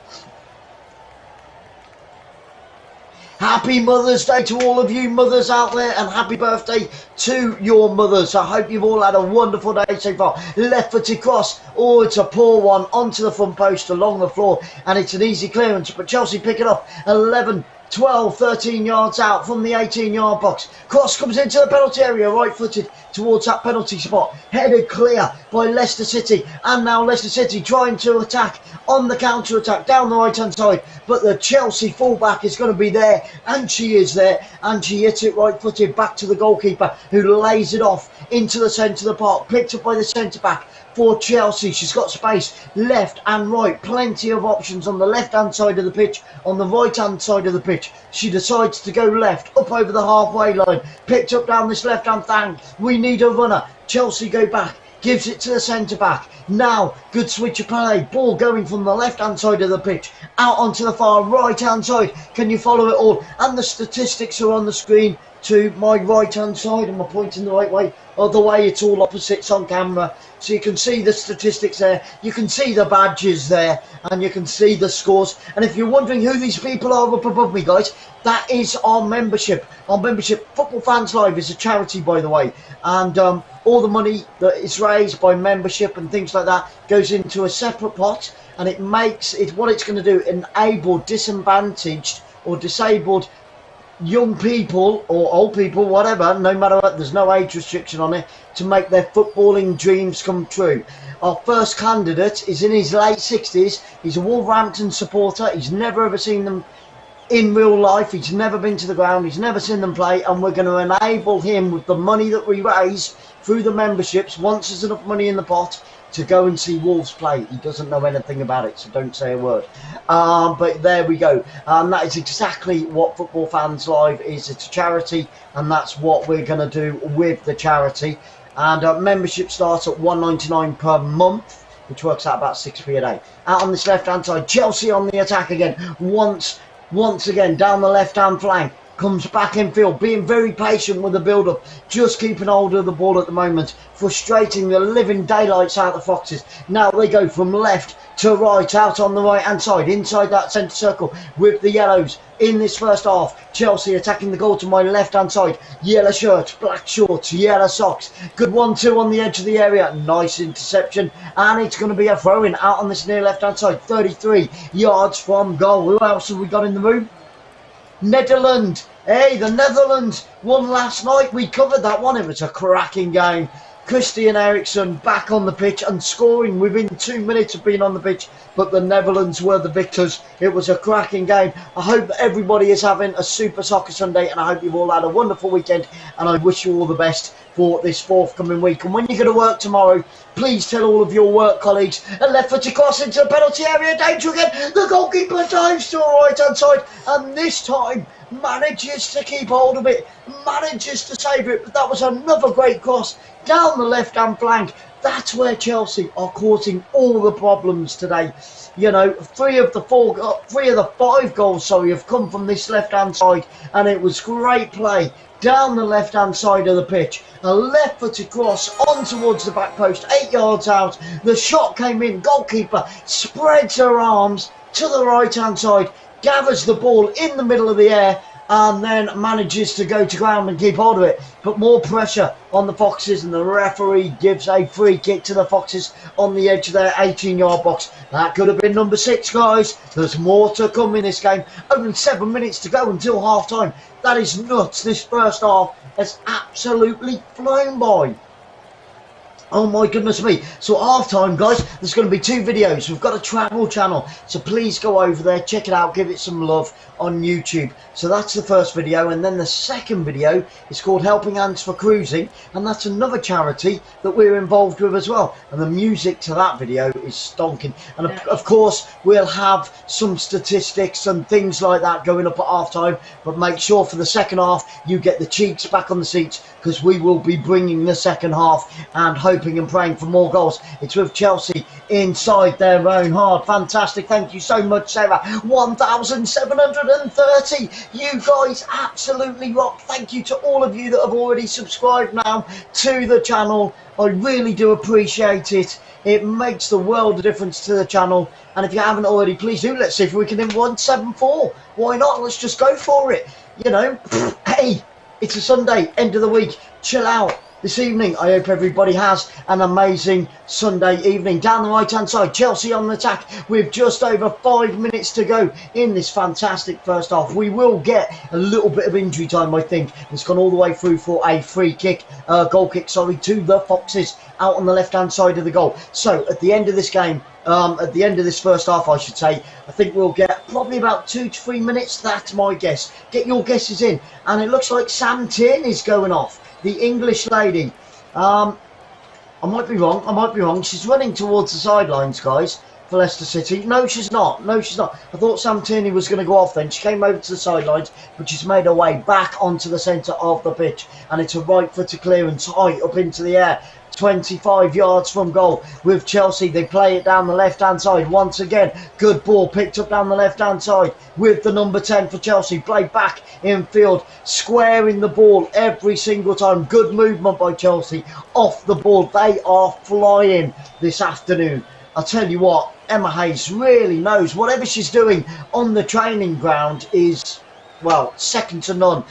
Happy Mother's Day to all of you mothers out there, and happy birthday to your mothers. I hope you've all had a wonderful day so far. Left-footed cross. Oh, it's a poor one onto the front post along the floor, and it's an easy clearance. But Chelsea pick it up 11, 12, 13 yards out from the 18-yard box. Cross comes into the penalty area, right-footed towards that penalty spot. Headed clear by Leicester City. And now Leicester City trying to attack on the counter-attack down the right-hand side. But the Chelsea fullback is going to be there, and she is there. And she hits it right-footed back to the goalkeeper, who lays it off into the centre of the park. Picked up by the centre-back for Chelsea. She's got space left and right, plenty of options on the left-hand side of the pitch, on the right-hand side of the pitch. She decides to go left, up over the halfway line, picked up down this left-hand flank. We need a runner. Chelsea go back, gives it to the centre-back. Now, good switch of play, ball going from the left-hand side of the pitch, out onto the far right-hand side. Can you follow it all? And the statistics are on the screen to my right-hand side. Am I pointing the right way? Or the way it's all opposites on camera. So you can see the statistics there, you can see the badges there, and you can see the scores. And if you're wondering who these people are up above me, guys, that is our membership. Our membership, Football Fans Live, is a charity, by the way. And all the money that is raised by membership and things like that goes into a separate pot. And it makes it, what it's going to do, enable disadvantaged or disabled young people or old people, whatever, no matter what, there's no age restriction on it, to make their footballing dreams come true. Our first candidate is in his late 60s. He's a Wolverhampton supporter. He's never ever seen them in real life. He's never been to the ground. He's never seen them play, and we're going to enable him with the money that we raise through the memberships, once there's enough money in the pot, to go and see Wolves play. He doesn't know anything about it, so don't say a word. But there we go. That is exactly what Football Fans Live is. It's a charity, and that's what we're going to do with the charity. And membership starts at $1.99 per month, which works out about 6p a day. Out on this left-hand side, Chelsea on the attack again. Once again, down the left-hand flank. Comes back in field, being very patient with the build-up, just keeping hold of the ball at the moment, frustrating the living daylights out of the Foxes. Now they go from left to right, out on the right-hand side, inside that centre circle with the yellows in this first half. Chelsea attacking the goal to my left-hand side. Yellow shirts, black shorts, yellow socks. Good 1-2 on the edge of the area. Nice interception, and it's going to be a throw-in out on this near left-hand side, 33 yards from goal. Who else have we got in the room? Netherlands. Hey, the Netherlands won last night. We covered that one. It was a cracking game. Christian Eriksen back on the pitch and scoring within 2 minutes of being on the pitch, but the Netherlands were the victors. It was a cracking game. I hope everybody is having a super soccer Sunday, and I hope you've all had a wonderful weekend, and I wish you all the best for this forthcoming week. And when you go to work tomorrow, please tell all of your work colleagues. A left-footed cross into the penalty area, danger again. The goalkeeper dives to the right-hand side, and this time manages to keep hold of it, manages to save it. But that was another great cross down the left-hand flank. That's where Chelsea are causing all the problems today. You know, three of the five goals, have come from this left-hand side, and it was great play down the left-hand side of the pitch. A left-footed cross on towards the back post, 8 yards out. The shot came in. Goalkeeper spreads her arms to the right-hand side, gathers the ball in the middle of the air, and then manages to go to ground and keep hold of it. But more pressure on the Foxes, and the referee gives a free kick to the Foxes on the edge of their 18-yard box. That could have been number 6, guys. There's more to come in this game. Only 7 minutes to go until half-time. That is nuts. This first half has absolutely flown by. Oh my goodness me. So half time, guys, there's going to be 2 videos. We've got a travel channel, so please go over there, check it out, give it some love on YouTube. So that's the first video, and then the second video is called Helping Hands for Cruising, and that's another charity that we're involved with as well. And the music to that video is stonking. And of course, we'll have some statistics and things like that going up at half time, but make sure for the second half you get the cheeks back on the seats, because we will be bringing the second half and hoping and praying for more goals. It's with Chelsea inside their own half. Fantastic. Thank you so much, Sarah. 1,730. You guys absolutely rock. Thank you to all of you that have already subscribed now to the channel. I really do appreciate it. It makes the world of difference to the channel. And if you haven't already, please do. Let's see if we can hit 174. Why not? Let's just go for it. You know, hey, it's a Sunday, end of the week. Chill out this evening. I hope everybody has an amazing Sunday evening. Down the right hand side, Chelsea on the attack with just over 5 minutes to go in this fantastic first half. We will get a little bit of injury time, I think. It's gone all the way through for a free kick, goal kick, sorry, to the Foxes out on the left hand side of the goal. So at the end of this game, at the end of this first half, I should say, I think we'll get probably about 2 to 3 minutes. That's my guess. Get your guesses in. And it looks like Sam Tin is going off, the English lady. I might be wrong. She's running towards the sidelines, guys, for Leicester City. No, she's not. I thought Sam Tierney was going to go off then. She came over to the sidelines, but she's made her way back onto the centre of the pitch. And it's a right-footed clearance high up into the air. 25 yards from goal with Chelsea. They play it down the left-hand side once again. Good ball picked up down the left-hand side with the number 10 for Chelsea. Played back in field, squaring the ball every single time. Good movement by Chelsea off the ball. They are flying this afternoon. I'll tell you what, Emma Hayes really knows whatever she's doing on the training ground is, well, second to none,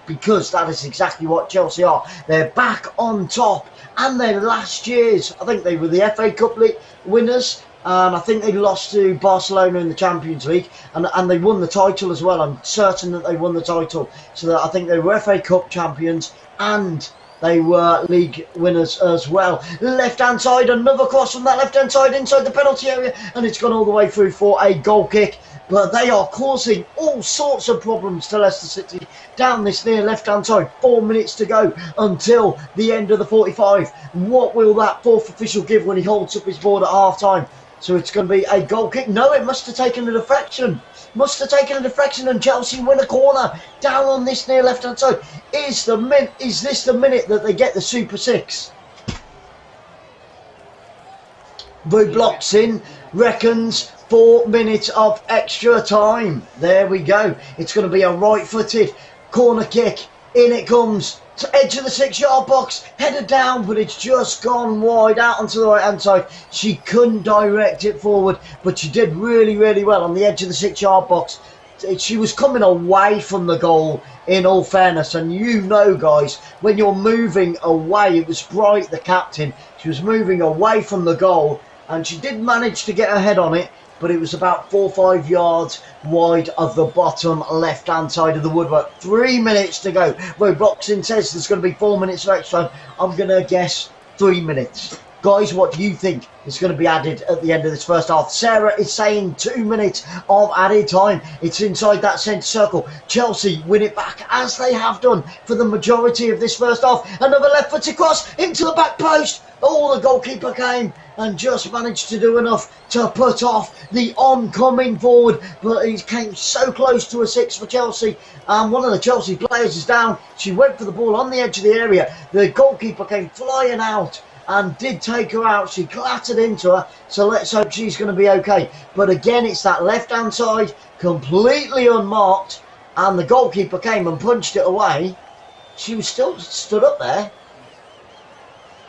because that is exactly what Chelsea are. They're back on top, and their last year's, I think they were the FA Cup winners, and I think they lost to Barcelona in the Champions League, and they won the title as well. I'm certain that they won the title, so that I think they were FA Cup champions, and they were league winners as well. Left-hand side, another cross from that left-hand side inside the penalty area, and it's gone all the way through for a goal kick. But they are causing all sorts of problems to Leicester City down this near left-hand side. 4 minutes to go until the end of the 45. What will that fourth official give when he holds up his board at half-time? So it's going to be a goal kick. No, it must have taken a deflection. And Chelsea win a corner down on this near left-hand side. Is this the minute that they get the Super 6? Roadblocks in, reckons 4 minutes of extra time. There we go. It's going to be a right-footed corner kick. In it comes to edge of the 6-yard box, headed down, but it's just gone wide out onto the right-hand side. She couldn't direct it forward, but she did really, really well on the edge of the 6-yard box. She was coming away from the goal, in all fairness, and you know, guys, when you're moving away, it was Bright, the captain, she was moving away from the goal, and she did manage to get her head on it, but it was about 4 or 5 yards wide of the bottom left-hand side of the woodwork. 3 minutes to go. Roadboxing says there's going to be 4 minutes of extra time. I'm going to guess 3 minutes. Guys, what do you think is going to be added at the end of this first half? Sarah is saying 2 minutes of added time. It's inside that centre circle. Chelsea win it back, as they have done for the majority of this first half. Another left-footed cross into the back post. Oh, the goalkeeper came and just managed to do enough to put off the oncoming forward, but he came so close to a 6 for Chelsea. One of the Chelsea players is down. She went for the ball on the edge of the area. The goalkeeper came flying out and did take her out. She clattered into her, so let's hope she's going to be okay. But again, it's that left-hand side, completely unmarked, and the goalkeeper came and punched it away. She was still stood up there.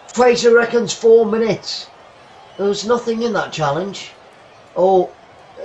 Fraser reckons 4 minutes. There was nothing in that challenge. Oh,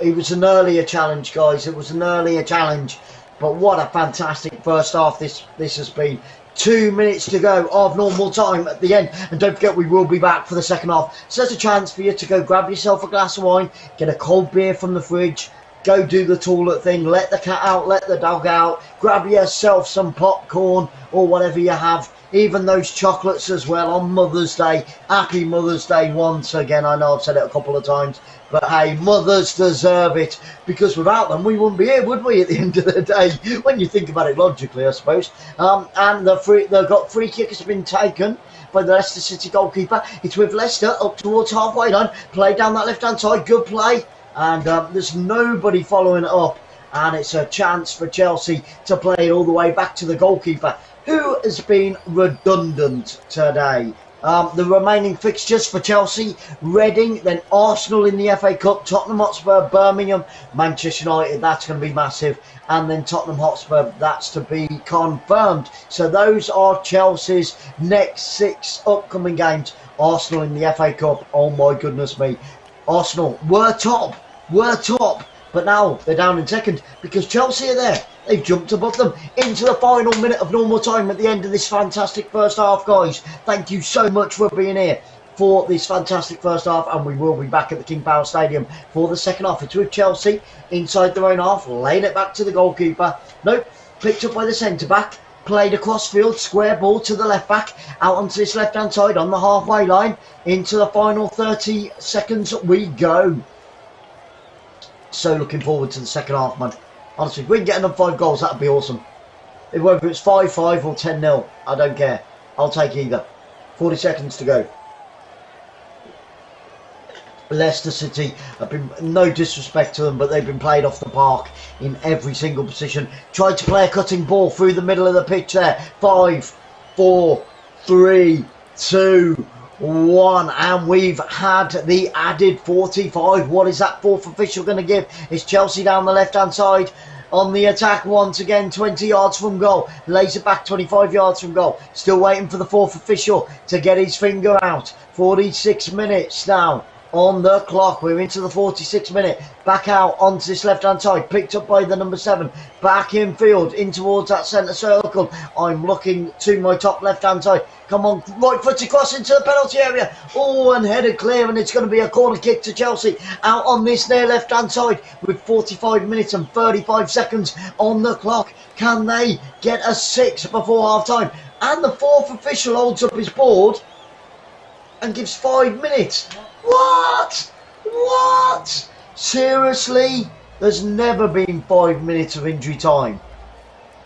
it was an earlier challenge, guys. It was an earlier challenge. But what a fantastic first half this has been. 2 minutes to go of normal time at the end. And don't forget, we will be back for the second half. So there's a chance for you to go grab yourself a glass of wine, get a cold beer from the fridge, go do the toilet thing, let the cat out, let the dog out, grab yourself some popcorn or whatever you have. even those chocolates as well on Mother's Day. Happy Mother's Day once again. I know I've said it a couple of times, but hey, mothers deserve it, because without them we wouldn't be here, would we, at the end of the day, when you think about it logically, I suppose. And they've got free kick has been taken by the Leicester City goalkeeper. It's with Leicester up towards halfway line, play down that left hand side, good play, and there's nobody following it up, and it's a chance for Chelsea to play it all the way back to the goalkeeper, who has been redundant today. The remaining fixtures for Chelsea: Reading, then Arsenal in the FA Cup, Tottenham Hotspur, Birmingham, Manchester United, that's going to be massive, and then Tottenham Hotspur, that's to be confirmed. So those are Chelsea's next 6 upcoming games. Arsenal in the FA Cup, oh my goodness me. Arsenal were top, but now they're down in second because Chelsea are there. They've jumped above them into the final minute of normal time at the end of this fantastic first half, guys. Thank you so much for being here for this fantastic first half, and we will be back at the King Power Stadium for the second half. It's with Chelsea inside their own half, laying it back to the goalkeeper. Nope, picked up by the centre-back, played across field, square ball to the left-back, out onto this left-hand side on the halfway line. Into the final 30 seconds we go. So looking forward to the second half, man. Honestly, if we can get another 5 goals, that would be awesome. Whether it's 5-5 or 10-0, I don't care. I'll take either. 40 seconds to go. Leicester City have been, no disrespect to them, but they've been played off the park in every single position. Tried to play a cutting ball through the middle of the pitch there. 5, 4, 3, 2, 1, and we've had the added 45. What is that fourth official going to give? It's Chelsea down the left hand side on the attack once again, 20 yards from goal, lays it back 25 yards from goal. Still waiting for the fourth official to get his finger out. 46 minutes now on the clock. We're into the 46th minute. Back out onto this left hand side, picked up by the number 7, back in field in towards that centre circle. I'm looking to my top left hand side. Come on, right foot across into the penalty area. Oh, and headed clear, and it's going to be a corner kick to Chelsea out on this near left hand side with 45 minutes and 35 seconds on the clock. Can they get a 6 before half time? And the fourth official holds up his board and gives 5 minutes. What? Seriously? There's never been 5 minutes of injury time.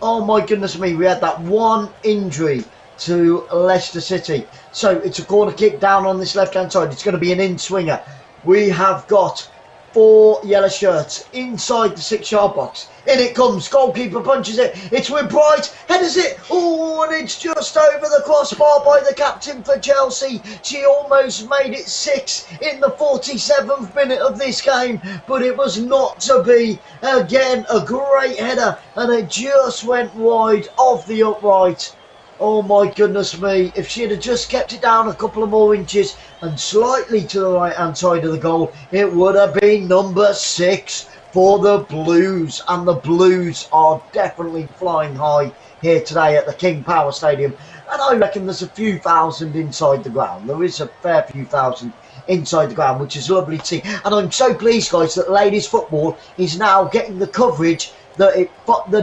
Oh my goodness me, we had that one injury to Leicester City. So it's a corner kick down on this left hand side. It's going to be an in-swinger. We have got 4 yellow shirts inside the 6-yard box. In it comes, goalkeeper punches it. It's with Bright, headers it. Oh, and it's just over the crossbar by the captain for Chelsea. She almost made it 6 in the 47th minute of this game, but it was not to be. Again, a great header, and it just went wide of the upright. Oh my goodness me, if she'd have just kept it down a couple of more inches and slightly to the right hand side of the goal, it would have been number 6 for the Blues. And the Blues are definitely flying high here today at the King Power Stadium. And I reckon there's a few thousand inside the ground. There is a fair few thousand inside the ground, which is lovely to see. And I'm so pleased, guys, that ladies football is now getting the coverage that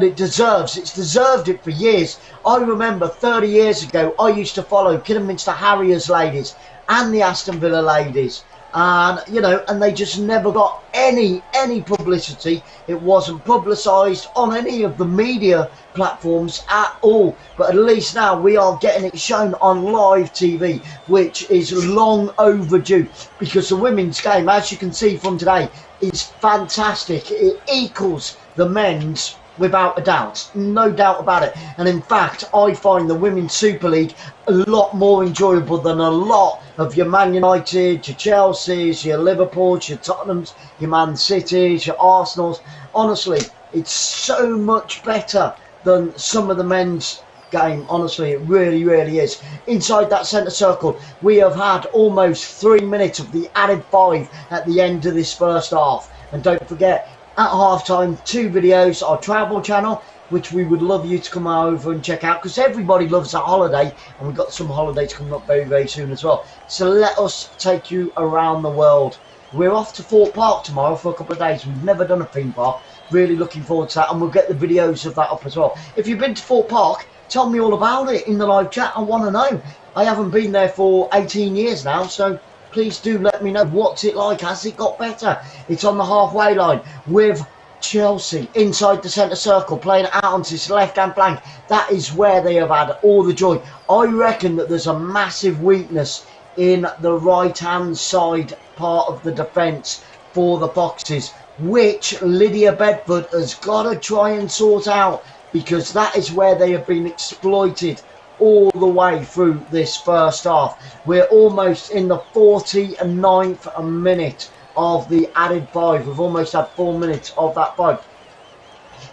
it deserves. It's deserved it for years. I remember 30 years ago, I used to follow Kidderminster Harriers ladies and the Aston Villa ladies, and you know, and they just never got any publicity. It wasn't publicised on any of the media platforms at all, but at least now we are getting it shown on live TV, which is long overdue, because the women's game, as you can see from today, is fantastic. It equals the men's without a doubt, no doubt about it. And in fact, I find the Women's Super League a lot more enjoyable than a lot of your Man United, your Chelseas, your Liverpools, your Tottenhams, your Man Cities, your Arsenals. Honestly, it's so much better than some of the men's game. Honestly, it really is. Inside that centre circle, we have had almost 3 minutes of the added 5 at the end of this first half. And don't forget, at half-time, 2 videos, our travel channel, which we would love you to come over and check out, because everybody loves a holiday, and we've got some holidays coming up very soon as well. So let us take you around the world. We're off to Fort Park tomorrow for a couple of days. We've never done a theme park. Really looking forward to that, and we'll get the videos of that up as well. If you've been to Fort Park, Tell me all about it in the live chat. I want to know. I haven't been there for 18 years now, so please do let me know. What's it like? Has it got better? It's on the halfway line with Chelsea inside the centre circle, playing it out onto his left-hand flank. That is where they have had all the joy. I reckon that there's a massive weakness in the right-hand side part of the defence for the Foxes, which Lydia Bedford has got to try and sort out, because that is where they have been exploited all the way through this first half. We're almost in the 49th minute of the added 5. We've almost had 4 minutes of that 5.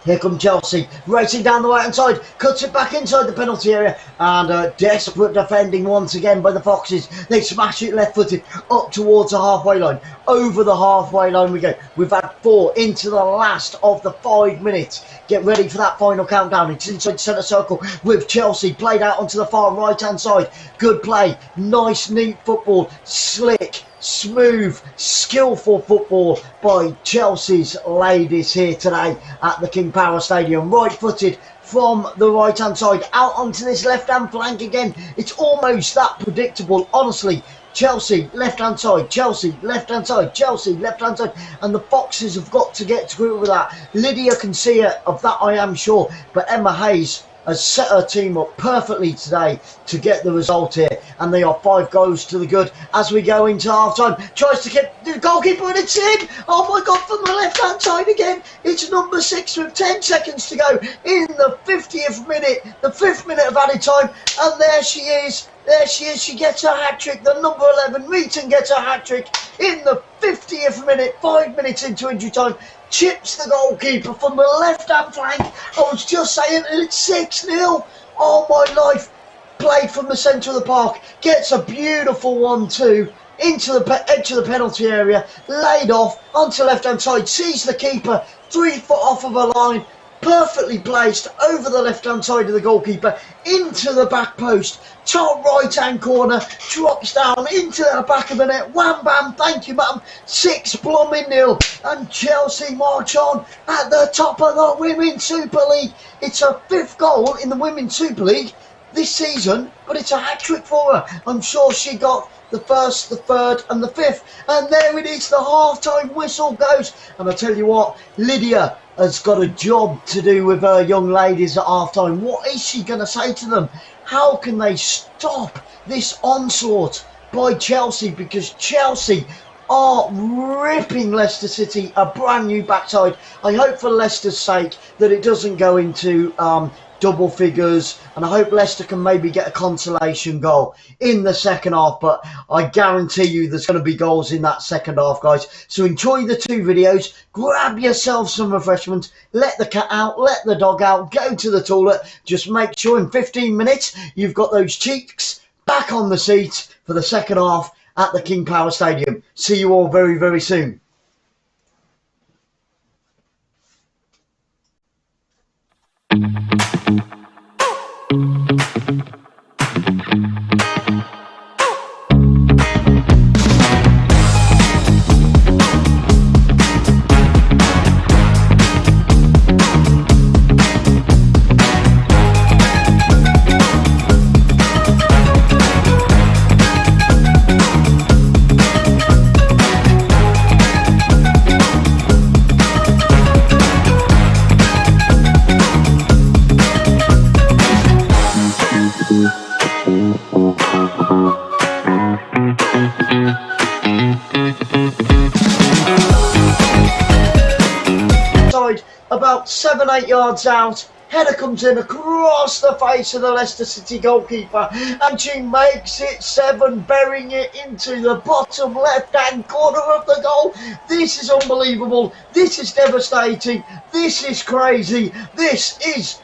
Here come Chelsea, racing down the right-hand side, cuts it back inside the penalty area, and desperate defending once again by the Foxes. They smash it left-footed up towards the halfway line. Over the halfway line we go. We've had 4 into the last of the 5 minutes. Get ready for that final countdown. It's inside centre circle with Chelsea, played out onto the far right-hand side. Good play, nice, neat football, slick, smooth, skillful football by Chelsea's ladies here today at the King Power Stadium. Right-footed from the right-hand side out onto this left-hand flank again. It's almost that predictable, honestly. Chelsea, left-hand side, Chelsea, left-hand side, Chelsea, left-hand side. And the Foxes have got to get to grips with that. Lydia can see it, of that I am sure. But Emma Hayes has set her team up perfectly today to get the result here, and they are 5 goals to the good as we go into half-time. Tries to get the goalkeeper, and it's in! Oh my God, from the left-hand side again. It's number 6 with 10 seconds to go in the 50th minute, the 5th minute of added time, and there she is. There she is, she gets a hat-trick. The number 11, Meaton, gets a hat-trick in the 50th minute, 5 minutes into injury time. Chips the goalkeeper from the left-hand flank. I was just saying, it's 6-0. Oh my life. Played from the centre of the park. Gets a beautiful 1-2 into the edge of the penalty area. Laid off onto left-hand side. Sees the keeper 3 foot off of a line. Perfectly placed over the left-hand side of the goalkeeper into the back post. Top right-hand corner, drops down into the back of the net. Wham bam, thank you madam. 6-0, and Chelsea march on at the top of the Women's Super League. It's her 5th goal in the Women's Super League this season, but it's a hat-trick for her. I'm sure she got the 1st, the 3rd and the 5th, and there it is, the half-time whistle goes. And I tell you what, Lydia has got a job to do with her young ladies at half-time. What is she going to say to them? How can they stop this onslaught by Chelsea? Because Chelsea are ripping Leicester City a brand new backside. I hope for Leicester's sake that it doesn't go into double figures, and I hope Leicester can maybe get a consolation goal in the second half, but I guarantee you there's going to be goals in that second half, guys. So enjoy the 2 videos, grab yourself some refreshments, let the cat out, let the dog out, go to the toilet. Just make sure in 15 minutes you've got those cheeks back on the seats for the second half at the King Power Stadium. See you all very, very soon. About 7-8 yards out, header comes in across the face of the Leicester City goalkeeper, and she makes it 7, burying it into the bottom left-hand corner of the goal. This is unbelievable. This is devastating. This is crazy. This is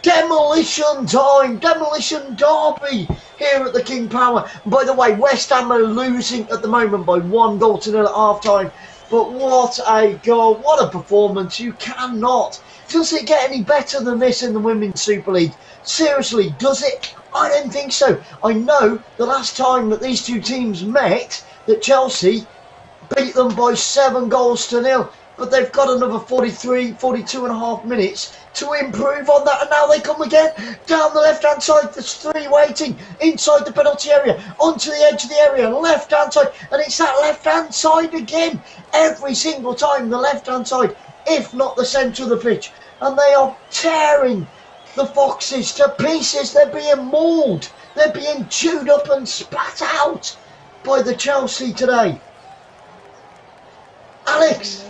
demolition time, demolition derby here at the King Power. By the way, West Ham are losing at the moment by 1-0 at half-time. But what a goal, what a performance. You cannot. Does it get any better than this in the Women's Super League? Seriously, does it? I don't think so. I know the last time that these two teams met, that Chelsea beat them by 7-0. but they've got another 42 and a half minutes to improve on that, and now they come again down the left-hand side. There's three waiting inside the penalty area, onto the edge of the area, left-hand side, and it's that left-hand side again. Every single time, the left-hand side, if not the centre of the pitch, and they are tearing the Foxes to pieces. They're being mauled. They're being chewed up and spat out by the Chelsea today. Alex.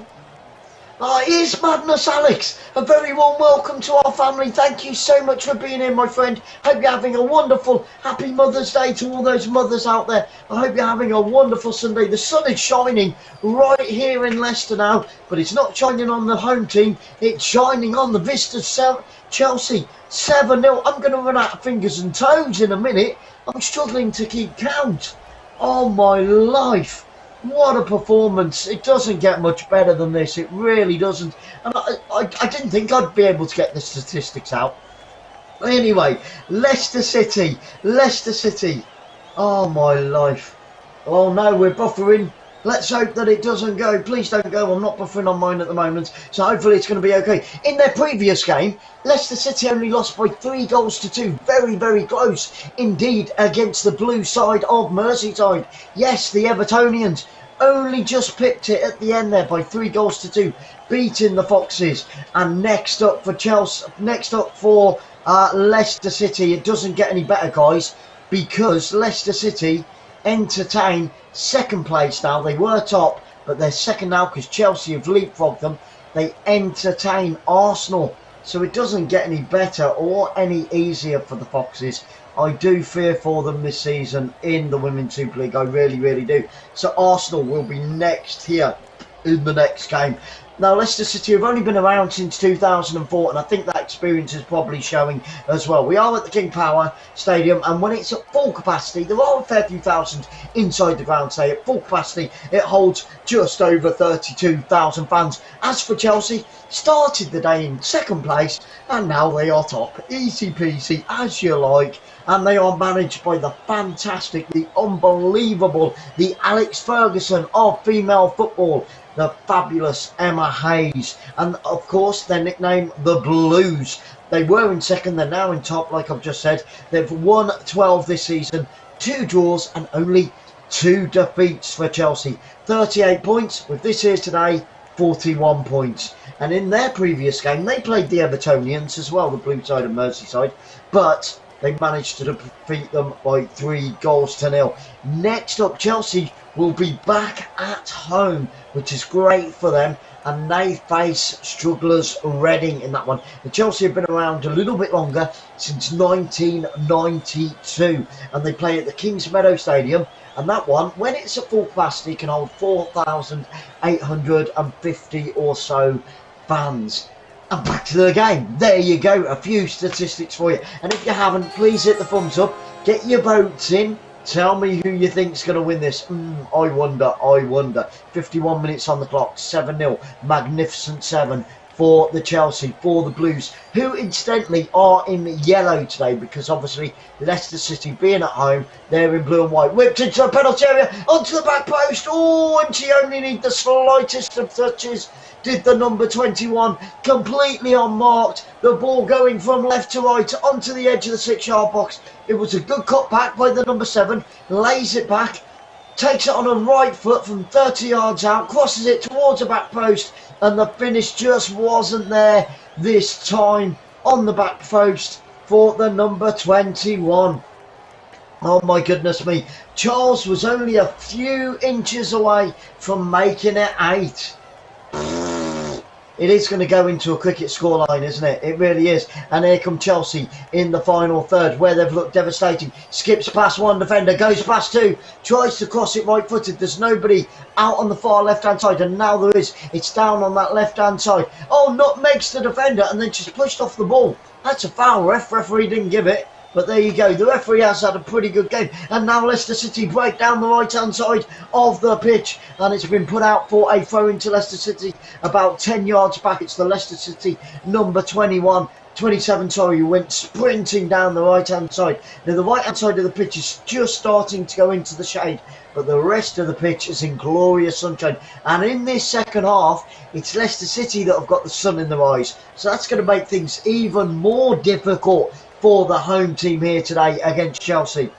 It is madness, Alex. A very warm welcome to our family. Thank you so much for being here, my friend. Hope you're having a wonderful, happy Mother's Day to all those mothers out there. I hope you're having a wonderful Sunday. The sun is shining right here in Leicester now, but it's not shining on the home team. It's shining on the Vista Chelsea 7-0. I'm going to run out of fingers and toes in a minute. I'm struggling to keep count. Oh, my life. What a performance. It doesn't get much better than this. It really doesn't. And I didn't think I'd be able to get the statistics out. Anyway, Leicester City. Leicester City. Oh, my life. Oh, no, we're buffering. Let's hope that it doesn't go. Please don't go. I'm not buffering on mine at the moment. So hopefully it's going to be okay. In their previous game, Leicester City only lost by 3-2. Very, very close indeed against the blue side of Merseyside. Yes, the Evertonians only just pipped it at the end there by 3-2, beating the Foxes. And next up for Chelsea, next up for Leicester City, it doesn't get any better, guys, because Leicester City entertain second place now. They were top, but they're second now because Chelsea have leapfrogged them. They entertain Arsenal, so it doesn't get any better or any easier for the Foxes. I do fear for them this season in the Women's Super League. I really, really do. So Arsenal will be next here in the next game. Now, Leicester City have only been around since 2004, and I think that experience is probably showing as well. We are at the King Power Stadium, and when it's at full capacity, there are a fair few thousand inside the ground today. At full capacity, it holds just over 32,000 fans. As for Chelsea, started the day in second place, and now they are top. Easy peasy, as you like. And they are managed by the fantastic, the unbelievable, the Alex Ferguson of female football, the fabulous Emma Hayes, and of course their nickname, the Blues. They were in second, they're now in top, like I've just said. They've won 12 this season, 2 draws and only 2 defeats for Chelsea. 38 points, with this here today, 41 points. And in their previous game, they played the Evertonians as well, the blue side of Merseyside, but they managed to defeat them by 3-0. Next up, Chelsea will be back at home, which is great for them, and they face strugglers Reading in that one. The Chelsea have been around a little bit longer, since 1992, and they play at the Kingsmeadow Stadium, and that one, when it's at full capacity, can hold 4,850 or so fans. And back to the game. There you go, a few statistics for you. And if you haven't, please hit the thumbs up, get your votes in. Tell me who you think's going to win this. I wonder. 51 minutes on the clock, 7-0. Magnificent 7 for the Chelsea, for the Blues, who incidentally are in yellow today because obviously Leicester City being at home, they're in blue and white. Whipped into the penalty area, onto the back post. Oh, and she only needs the slightest of touches. Did the number 21, completely unmarked. The ball going from left to right onto the edge of the 6-yard box. It was a good cut back by the number 7. Lays it back, takes it on a right foot from 30 yards out, crosses it towards the back post, and the finish just wasn't there this time on the back post for the number 21. Oh my goodness me. Charles was only a few inches away from making it 8. It is going to go into a cricket scoreline, isn't it? It really is. And here come Chelsea in the final third, where they've looked devastating. Skips past one defender, goes past 2, tries to cross it right-footed. There's nobody out on the far left-hand side, and now there is. It's down on that left-hand side. Oh, nutmegs the defender, and then just pushed off the ball. That's a foul, referee didn't give it. But there you go, the referee has had a pretty good game, and now Leicester City break down the right hand side of the pitch, and it's been put out for a throw into Leicester City about 10 yards back. It's the Leicester City number 27, sorry, who went sprinting down the right hand side. Now the right hand side of the pitch is just starting to go into the shade, but the rest of the pitch is in glorious sunshine. And in this second half, it's Leicester City that have got the sun in their eyes, so that's going to make things even more difficult for the home team here today against Chelsea.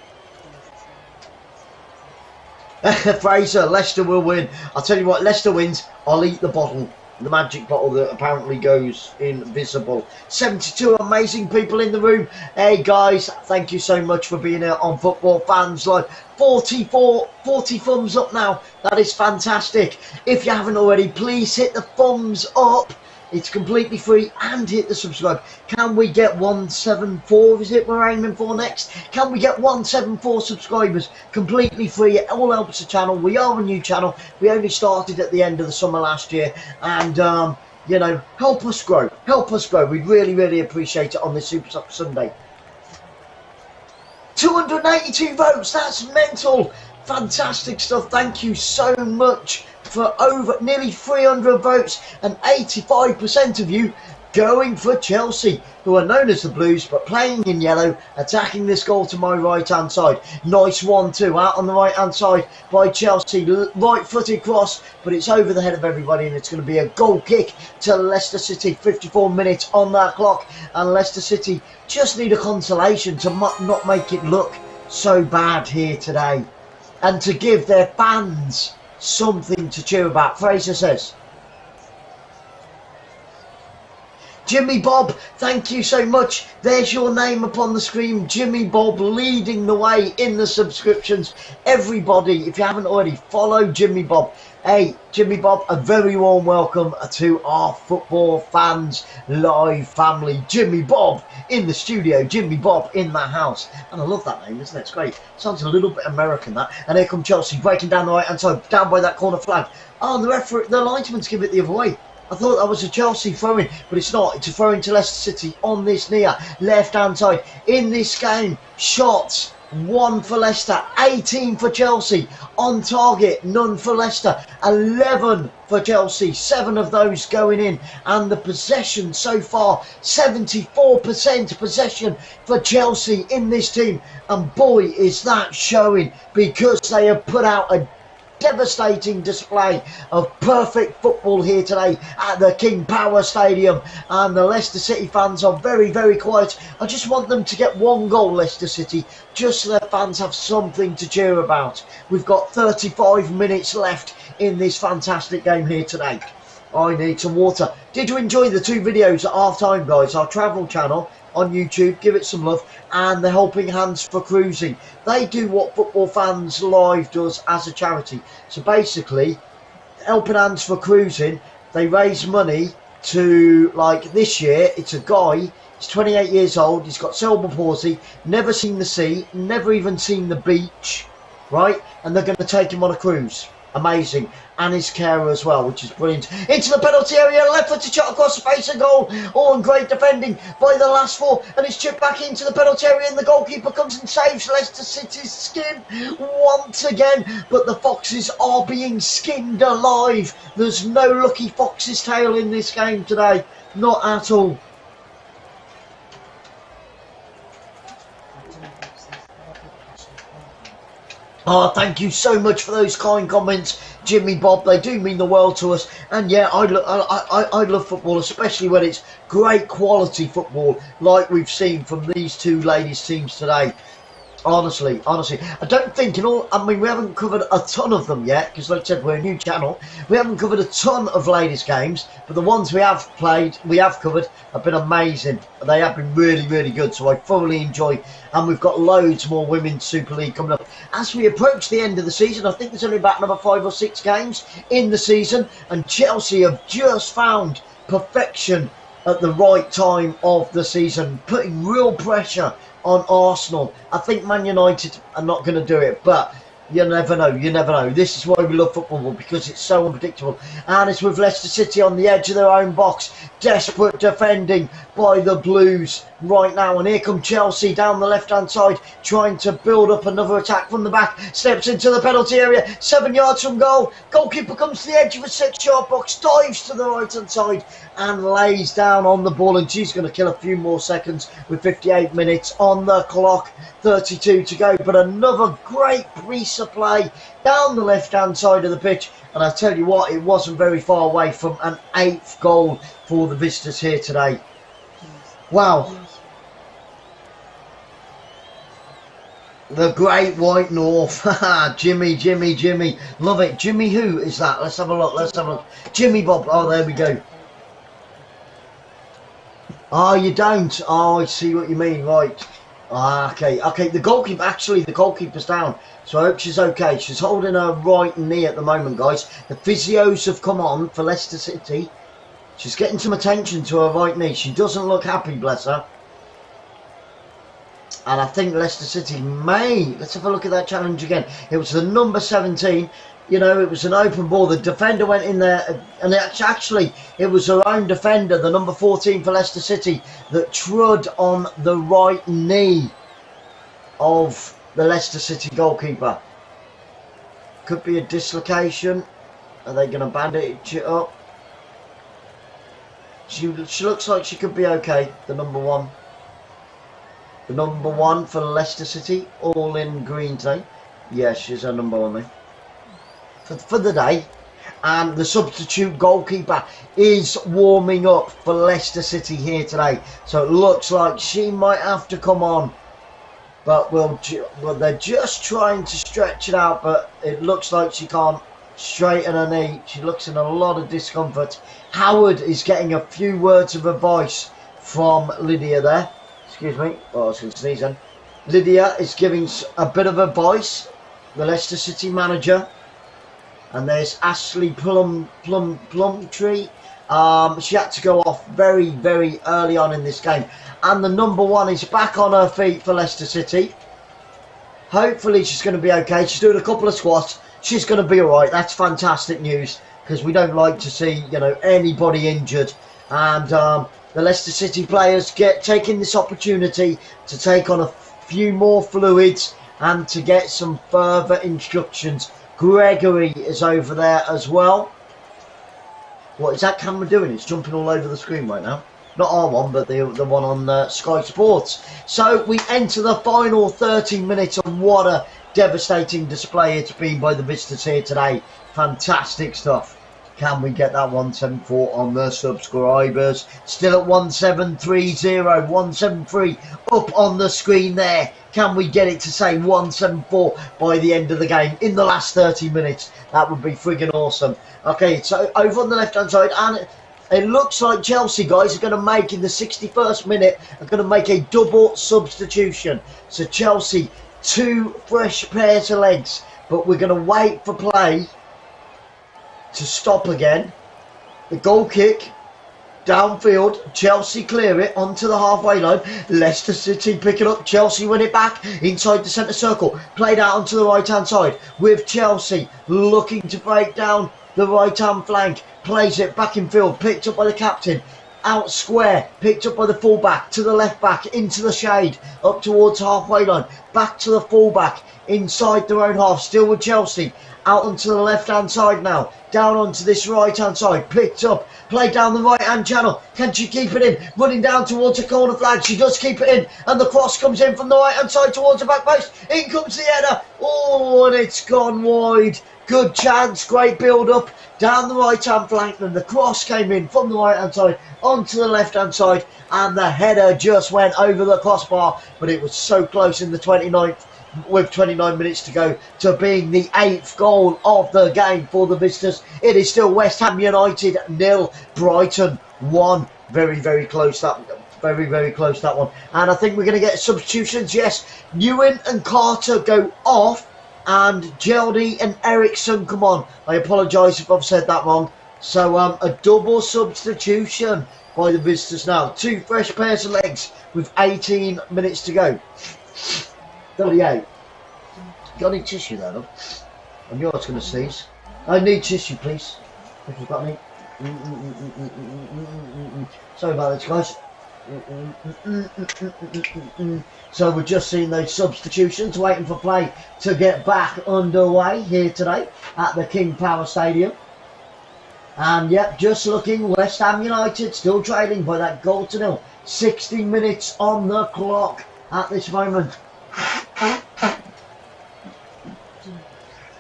Fraser, Leicester will win. I'll tell you what, Leicester wins, I'll eat the bottle. The magic bottle that apparently goes invisible. 72 amazing people in the room. Hey guys, thank you so much for being here on Football Fans Live. 40 thumbs up now. That is fantastic. If you haven't already, please hit the thumbs up. It's completely free, and hit the subscribe. Can we get 174? Is it we're aiming for next? Can we get 174 subscribers? Completely free. It all helps the channel. We are a new channel. We only started at the end of the summer last year, and you know, help us grow. Help us grow. We'd really, really appreciate it on this Super Sunday. 282 votes. That's mental. Fantastic stuff. Thank you so much for over nearly 300 votes, and 85% of you going for Chelsea, who are known as the Blues but playing in yellow, attacking this goal to my right hand side. Nice 1-2 out on the right hand side by Chelsea, right footed cross, but it's over the head of everybody, and it's going to be a goal kick to Leicester City. 54 minutes on that clock, and Leicester City just need a consolation to not make it look so bad here today, and to give their fans something to cheer about. Fraser says, Jimmy Bob, thank you so much. There's your name upon the screen. Jimmy Bob leading the way in the subscriptions. Everybody, if you haven't already, follow Jimmy Bob. Hey, Jimmy Bob, a very warm welcome to our Football Fans Live family. Jimmy Bob in the studio, Jimmy Bob in the house. And I love that name, isn't it? It's great. Sounds a little bit American, that. And here come Chelsea, breaking down the right-hand side, down by that corner flag. Oh, and the referee, the linesman's give it the other way. I thought that was a Chelsea throw-in, but it's not. It's a throw-in to Leicester City on this near left-hand side. In this game, shots, 1 for Leicester, 18 for Chelsea. On target, none for Leicester, 11 for Chelsea, 7 of those going in. And the possession so far, 74% possession for Chelsea in this team. And boy, is that showing, because they have put out a devastating display of perfect football here today at the King Power Stadium, and the Leicester City fans are very, very quiet. I just want them to get 1 goal, Leicester City, just so their fans have something to cheer about. We've got 35 minutes left in this fantastic game here today. I need some water. Did you enjoy the 2 videos at half time, guys? Our travel channel on YouTube, give it some love, and the Helping Hands for Cruising. They do what Football Fans Live does as a charity. So basically, Helping Hands for Cruising, they raise money to, like this year, it's a guy, he's 28 years old, he's got cerebral palsy, never seen the sea, never even seen the beach, right? And they're going to take him on a cruise. Amazing. And his carer as well, which is brilliant. Into the penalty area, left footed shot across the face of goal. Oh, and great defending by the last 4, and it's chipped back into the penalty area, and the goalkeeper comes and saves Leicester City's skin once again. But the Foxes are being skinned alive. There's no lucky fox's tail in this game today, not at all. Oh, thank you so much for those kind comments, Jimmy Bob. They do mean the world to us. And yeah, I love football, especially when it's great quality football like we've seen from these 2 ladies' teams today. Honestly, I don't think we haven't covered a ton of them yet, because like I said, we're a new channel. We haven't covered a ton of ladies' games, but the ones we have covered have been amazing. They have been really, really good, so I thoroughly enjoy. And we've got loads more Women's Super League coming up. As we approach the end of the season, I think there's only about another 5 or 6 games in the season, and Chelsea have just found perfection at the right time of the season, putting real pressure on Arsenal. I think Man United are not going to do it, but You never know, you never know. This is why we love football, because it's so unpredictable. And it's with Leicester City on the edge of their own box. Desperate defending by the Blues right now. And here come Chelsea down the left-hand side, trying to build up another attack from the back. Steps into the penalty area, 7 yards from goal. Goalkeeper comes to the edge of a 6-yard box, dives to the right-hand side and lays down on the ball. And she's going to kill a few more seconds with 58 minutes on the clock. 32 to go, but another great piece of play down the left-hand side of the pitch. And I tell you what, it wasn't very far away from an 8th goal for the visitors here today. Wow. The Great White North. Jimmy. Love it. Jimmy who is that? Let's have a look. Jimmy Bob. Oh, there we go. Oh, you don't? Oh, I see what you mean. Right. Okay, the goalkeeper's down, so I hope she's okay. She's holding her right knee at the moment, guys. The physios have come on for Leicester City. She's getting some attention to her right knee. She doesn't look happy, bless her. And I think Leicester City may... Let's have a look at that challenge again. It was the number 17. You know, it was an open ball. The defender went in there, and it was her own defender, the number 14 for Leicester City, that trod on the right knee of the Leicester City goalkeeper. Could be a dislocation. Are they going to bandage it up? She looks like she could be okay, the number 1. The number 1 for Leicester City, all in green today. Yeah, she's her number 1 there. For the day. And the substitute goalkeeper is warming up for Leicester City here today, so it looks like she might have to come on, but they're just trying to stretch it out, but it looks like she can't straighten her knee. She looks in a lot of discomfort. Howard is getting a few words of advice from Lydia there. Excuse me, oh, I was going to sneeze then. Lydia is giving a bit of advice, the Leicester City manager. And there's Ashley Plumtree. She had to go off very, very early on in this game. And the number 1 is back on her feet for Leicester City. Hopefully she's going to be okay. She's doing a couple of squats. She's going to be alright. That's fantastic news, because we don't like to see, you know, anybody injured. And the Leicester City players taking this opportunity to take on a few more fluids and to get some further instructions. Gregory is over there as well. What is that camera doing? It's jumping all over the screen right now. Not our one, but the one on Sky Sports. So we enter the final 30 minutes, and what a devastating display it's been by the visitors here today. Fantastic stuff. Can we get that 174 on the subscribers? Still at 1730, 173 up on the screen there. Can we get it to say 174 by the end of the game in the last 30 minutes? That would be friggin' awesome. Okay, so over on the left-hand side, and it looks like Chelsea, guys, are going to make, in the 61st minute, are going to make a double substitution. So Chelsea, 2 fresh pairs of legs, but we're going to wait for play to stop again. The goal kick downfield, Chelsea clear it onto the halfway line. Leicester City pick it up, Chelsea win it back inside the centre circle, played out onto the right hand side with Chelsea looking to break down the right hand flank, plays it back in field, picked up by the captain, out square, picked up by the fullback, to the left back, into the shade, up towards halfway line, back to the fullback, inside their own half, still with Chelsea, out onto the left hand side now, down onto this right hand side, picked up, played down the right hand channel, can she keep it in, running down towards the corner flag, she does keep it in, and the cross comes in from the right hand side towards the back post, in comes the header, oh, and it's gone wide. Good chance, great build up down the right hand flank, and the cross came in from the right hand side onto the left hand side, and the header just went over the crossbar, but it was so close in the 29th with 29 minutes to go to being the 8th goal of the game for the visitors. It is still West Ham United 0, Brighton 1. Very, very close that very close that one. And I think we're going to get substitutions. Yes, Ewan and Carter go off, and Geldy and Ericsson come on. I apologise if I've said that wrong. So a double substitution by the visitors now. 2 fresh pairs of legs with 18 minutes to go. 38. Got any tissue there, love? I knew I was going to sneeze. I need tissue, please. If you've got any. Sorry about this, guys. So we're just seeing those substitutions, waiting for play to get back underway here today at the King Power Stadium. And yep, just looking, West Ham United still trailing by that goal to nil. 60 minutes on the clock at this moment.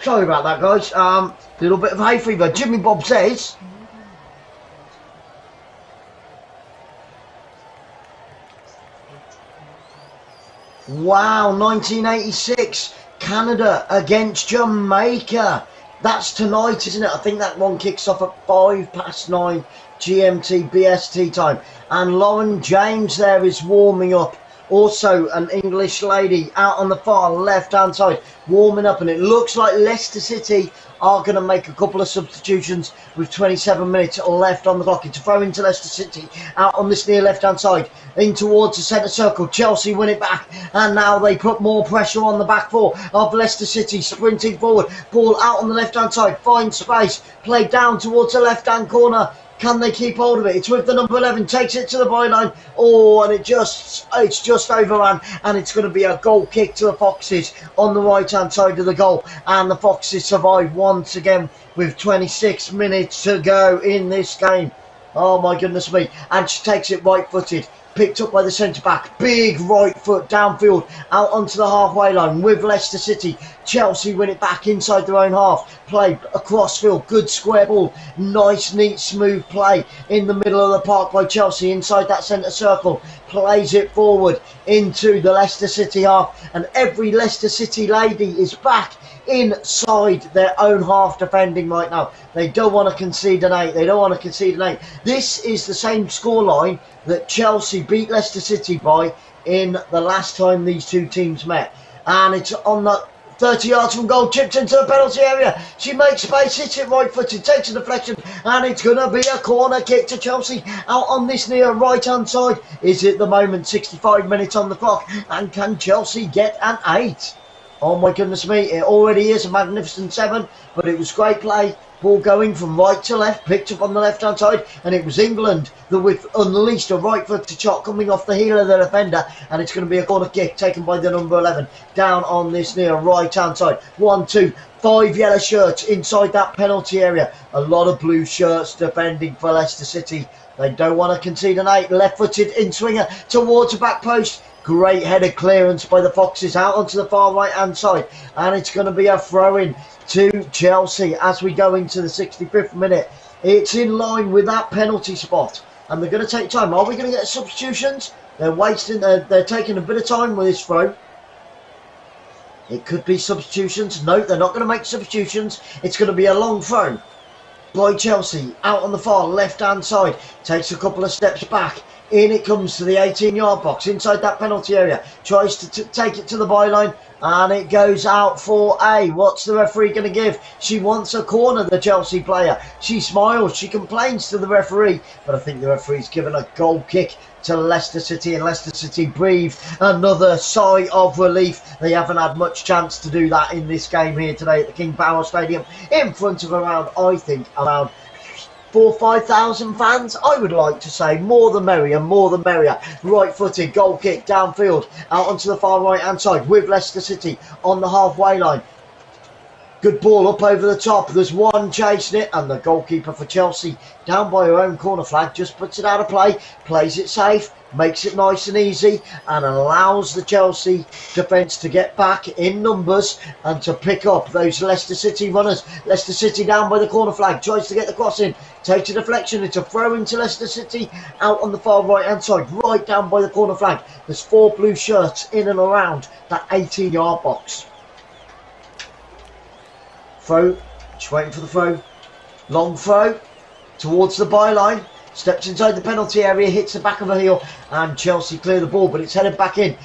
Sorry about that, guys. Little bit of hay fever. Jimmy Bob says. Wow, 1986, Canada against Jamaica. That's tonight, isn't it? I think that one kicks off at 9:05 GMT BST time. And Lauren James there is warming up. Also an English lady out on the far left-hand side warming up. And it looks like Leicester City are going to make a couple of substitutions with 27 minutes left on the clock. It's a throw into Leicester City out on this near left-hand side in towards the centre circle. Chelsea win it back, and now they put more pressure on the back four of Leicester City, sprinting forward. Ball out on the left-hand side, finds space, played down towards the left-hand corner. Can they keep hold of it? It's with the number 11, takes it to the byline. Oh, and it's just overrun, and it's going to be a goal kick to the Foxes on the right-hand side of the goal. And the Foxes survive once again with 26 minutes to go in this game. Oh my goodness me. And she takes it right-footed. Picked up by the centre-back. Big right foot downfield out onto the halfway line with Leicester City. Chelsea win it back inside their own half. Play across field. Good square ball. Nice, neat, smooth play in the middle of the park by Chelsea inside that centre circle. Plays it forward into the Leicester City half. And every Leicester City lady is back inside their own half defending right now. They don't want to concede an 8. They don't want to concede an 8. This is the same scoreline that Chelsea beat Leicester City by in the last time these two teams met. And it's on the 30 yards from goal, chipped into the penalty area. She makes space, hits it right-footed, takes a deflection, and it's going to be a corner kick to Chelsea out on this near right-hand side. Is it the moment? 65 minutes on the clock, and can Chelsea get an 8? Oh my goodness me, it already is a magnificent 7, but it was great play. Ball going from right to left, picked up on the left-hand side, and it was England that unleashed a right-footed shot coming off the heel of the defender, and it's going to be a corner kick taken by the number 11 down on this near right-hand side. 1, 2, 5 yellow shirts inside that penalty area. A lot of blue shirts defending for Leicester City. They don't want to concede an 8. Left-footed in-swinger towards the back post. Great headed clearance by the Foxes out onto the far right-hand side. And it's going to be a throw-in to Chelsea as we go into the 65th minute. It's in line with that penalty spot. And they're going to take time. Are we going to get substitutions? They're taking a bit of time with this throw. It could be substitutions. No, they're not going to make substitutions. It's going to be a long throw by Chelsea out on the far left-hand side. Takes a couple of steps back. In it comes to the 18-yard box inside that penalty area. Tries to take it to the byline, and it goes out for a. What's the referee going to give? She wants a corner, the Chelsea player. She smiles. She complains to the referee, but I think the referee's given a goal kick to Leicester City, and Leicester City breathe another sigh of relief. They haven't had much chance to do that in this game here today at the King Power Stadium in front of around 4,000 or 5,000 fans. I would like to say more the merrier, more the merrier. Right-footed goal kick downfield out onto the far right-hand side with Leicester City on the halfway line. Good ball up over the top. There's one chasing it, and the goalkeeper for Chelsea down by her own corner flag just puts it out of play, plays it safe, makes it nice and easy, and allows the Chelsea defence to get back in numbers and to pick up those Leicester City runners. Leicester City down by the corner flag, tries to get the cross in, takes a deflection. It's a throw into Leicester City out on the far right hand side, right down by the corner flag. There's 4 blue shirts in and around that 18-yard box. Throw, just waiting for the throw. Long throw towards the byline. Steps inside the penalty area, hits the back of her heel, and Chelsea clear the ball, but it's headed back in.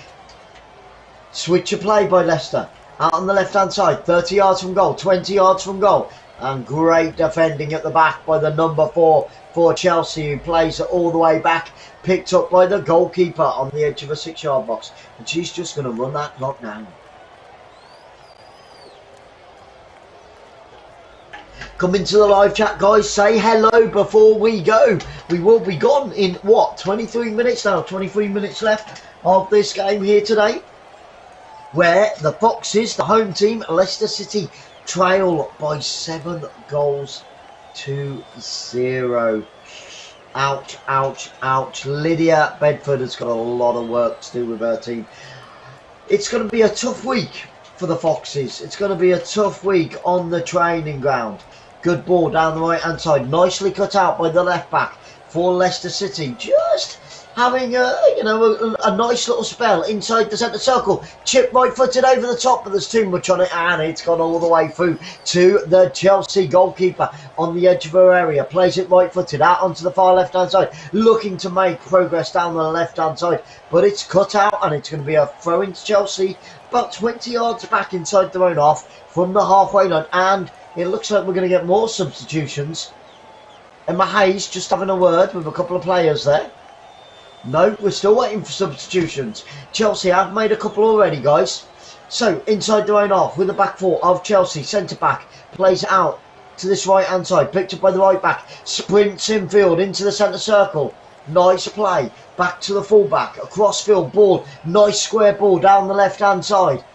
Switch of play by Leicester. Out on the left-hand side, 30 yards from goal, 20 yards from goal. And great defending at the back by the number 4 for Chelsea, who plays it all the way back. Picked up by the goalkeeper on the edge of a 6-yard box. And she's just going to run that clock down. Come into the live chat, guys. Say hello before we go. We will be gone in, what, 23 minutes now? 23 minutes left of this game here today, where the Foxes, the home team, Leicester City, trail by 7 goals to 0. Ouch, ouch, ouch. Lydia Bedford has got a lot of work to do with her team. It's going to be a tough week for the Foxes. It's going to be a tough week on the training ground. Good ball down the right hand side, nicely cut out by the left back for Leicester City. Just having a nice little spell inside the centre circle. Chip right footed over the top, but there's too much on it, and it's gone all the way through to the Chelsea goalkeeper on the edge of her area. Plays it right footed out onto the far left hand side, looking to make progress down the left hand side, but it's cut out, and it's going to be a throw into Chelsea about 20 yards back inside their own half from the halfway line. And it looks like we're going to get more substitutions. Emma Hayes just having a word with a couple of players there. No, we're still waiting for substitutions. Chelsea have made a couple already, guys. So, inside their own half with the back four of Chelsea. Centre-back plays it out to this right-hand side. Picked up by the right-back. Sprints infield into the centre circle. Nice play. Back to the full-back. Across field. Ball. Nice square ball down the left-hand side.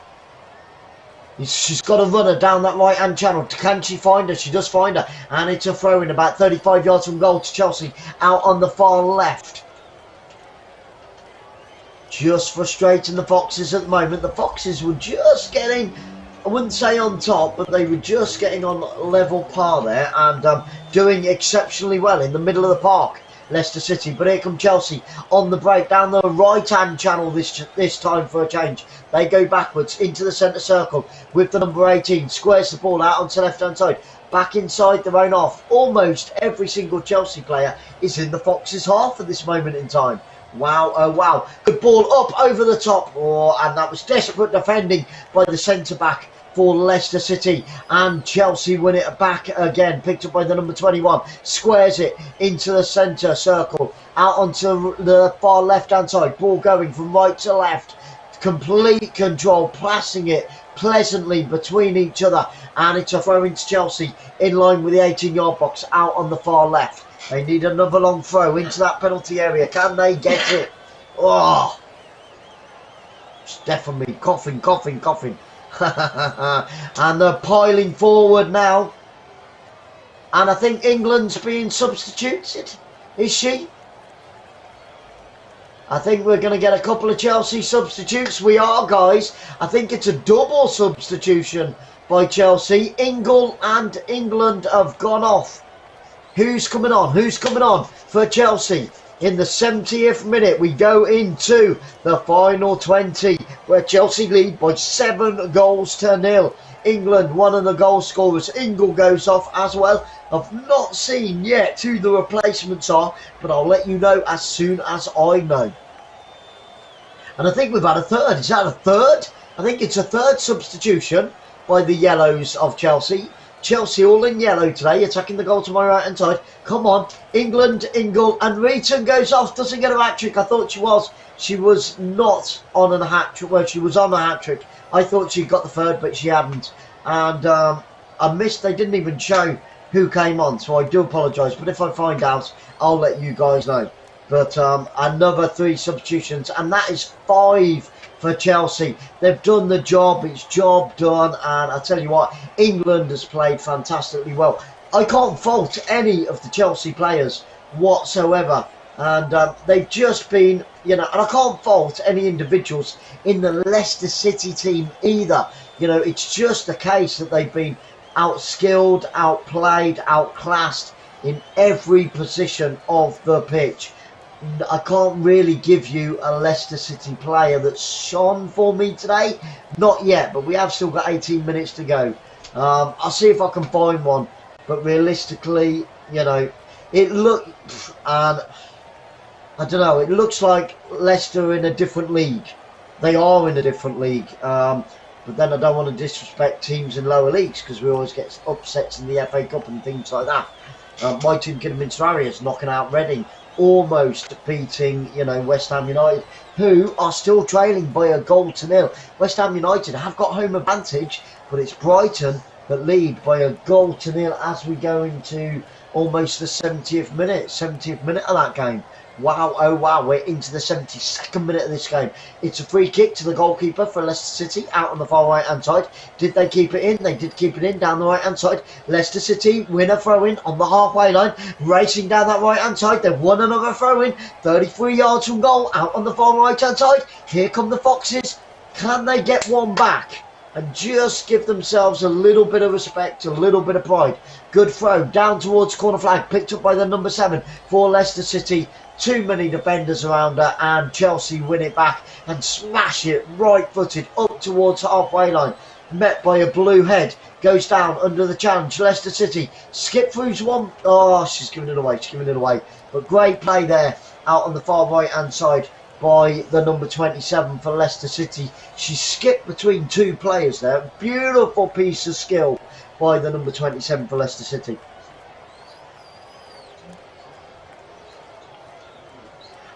She's got a runner down that right-hand channel. Can she find her? She does find her. And it's a throw-in about 35 yards from goal to Chelsea. Out on the far left. Just frustrating the Foxes at the moment. The Foxes were just getting, I wouldn't say on top, but they were just getting on level par there. And doing exceptionally well in the middle of the park. Leicester City, but here come Chelsea on the break down the right hand channel this time for a change. They go backwards into the centre circle with the number 18, squares the ball out onto the left hand side, back inside their own half. Almost every single Chelsea player is in the Foxes half at this moment in time. Wow, oh wow, good ball up over the top, and that was desperate defending by the centre back for Leicester City, and Chelsea win it back again, picked up by the number 21, squares it into the centre circle, out onto the far left hand side, ball going from right to left, complete control, passing it pleasantly between each other, and it's a throw into Chelsea in line with the 18-yard box out on the far left. They need another long throw into that penalty area. Can they get it? Oh, Stephanie coughing. And they're piling forward now. And I think England's being substituted. Is she? I think we're going to get a couple of Chelsea substitutes. We are, guys. I think it's a double substitution by Chelsea. Ingle and England have gone off. Who's coming on? Who's coming on for Chelsea? In the 70th minute, we go into the final 20, where Chelsea lead by 7 goals to 0. England, one of the goal scorers. Ingle goes off as well. I've not seen yet who the replacements are, but I'll let you know as soon as I know. And I think we've had a third. Is that a third? I think it's a third substitution by the Yellows of Chelsea. Chelsea all in yellow today, attacking the goal to my right hand side. Come on, England, Ingle, and Reeton goes off, doesn't get a hat-trick. I thought she was. She was not on a hat-trick. Well, she was on a hat-trick. I thought she got the third, but she hadn't. And I missed, they didn't even show who came on, so I do apologise. But if I find out, I'll let you guys know. But another 3 substitutions, and that is 5 for Chelsea. They've done the job, it's job done, and I tell you what, England has played fantastically well. I can't fault any of the Chelsea players whatsoever, and they've just been, and I can't fault any individuals in the Leicester City team either. It's just a case that they've been outskilled, outplayed, outclassed in every position of the pitch. I can't really give you a Leicester City player that's shone for me today. Not yet, but we have still got 18 minutes to go. I'll see if I can find one. But realistically, it look, and I don't know, it looks like Leicester are in a different league. They are in a different league. But then I don't want to disrespect teams in lower leagues, because we always get upsets in the FA Cup and things like that. My team, Kidderminster Harriers, knocking out Reading. Almost beating, West Ham United, who are still trailing by a goal to 0. West Ham United have got home advantage, but it's Brighton but lead by a goal to nil as we go into almost the 70th minute of that game. Wow, oh wow, we're into the 72nd minute of this game. It's a free kick to the goalkeeper for Leicester City out on the far right hand side. Did they keep it in? They did keep it in down the right hand side. Leicester City win a throw in on the halfway line, racing down that right hand side. They've won another throw in, 33 yards from goal out on the far right hand side. Here come the Foxes. Can they get one back and just give themselves a little bit of respect, a little bit of pride? Good throw down towards corner flag, picked up by the number 7 for Leicester City. Too many defenders around her, and Chelsea win it back and smash it right-footed up towards halfway line. Met by a blue head, goes down under the challenge. Leicester City skip throughs one. Oh, she's giving it away. But great play there out on the far right-hand side by the number 27 for Leicester City. She skipped between two players there. Beautiful piece of skill by the number 27 for Leicester City.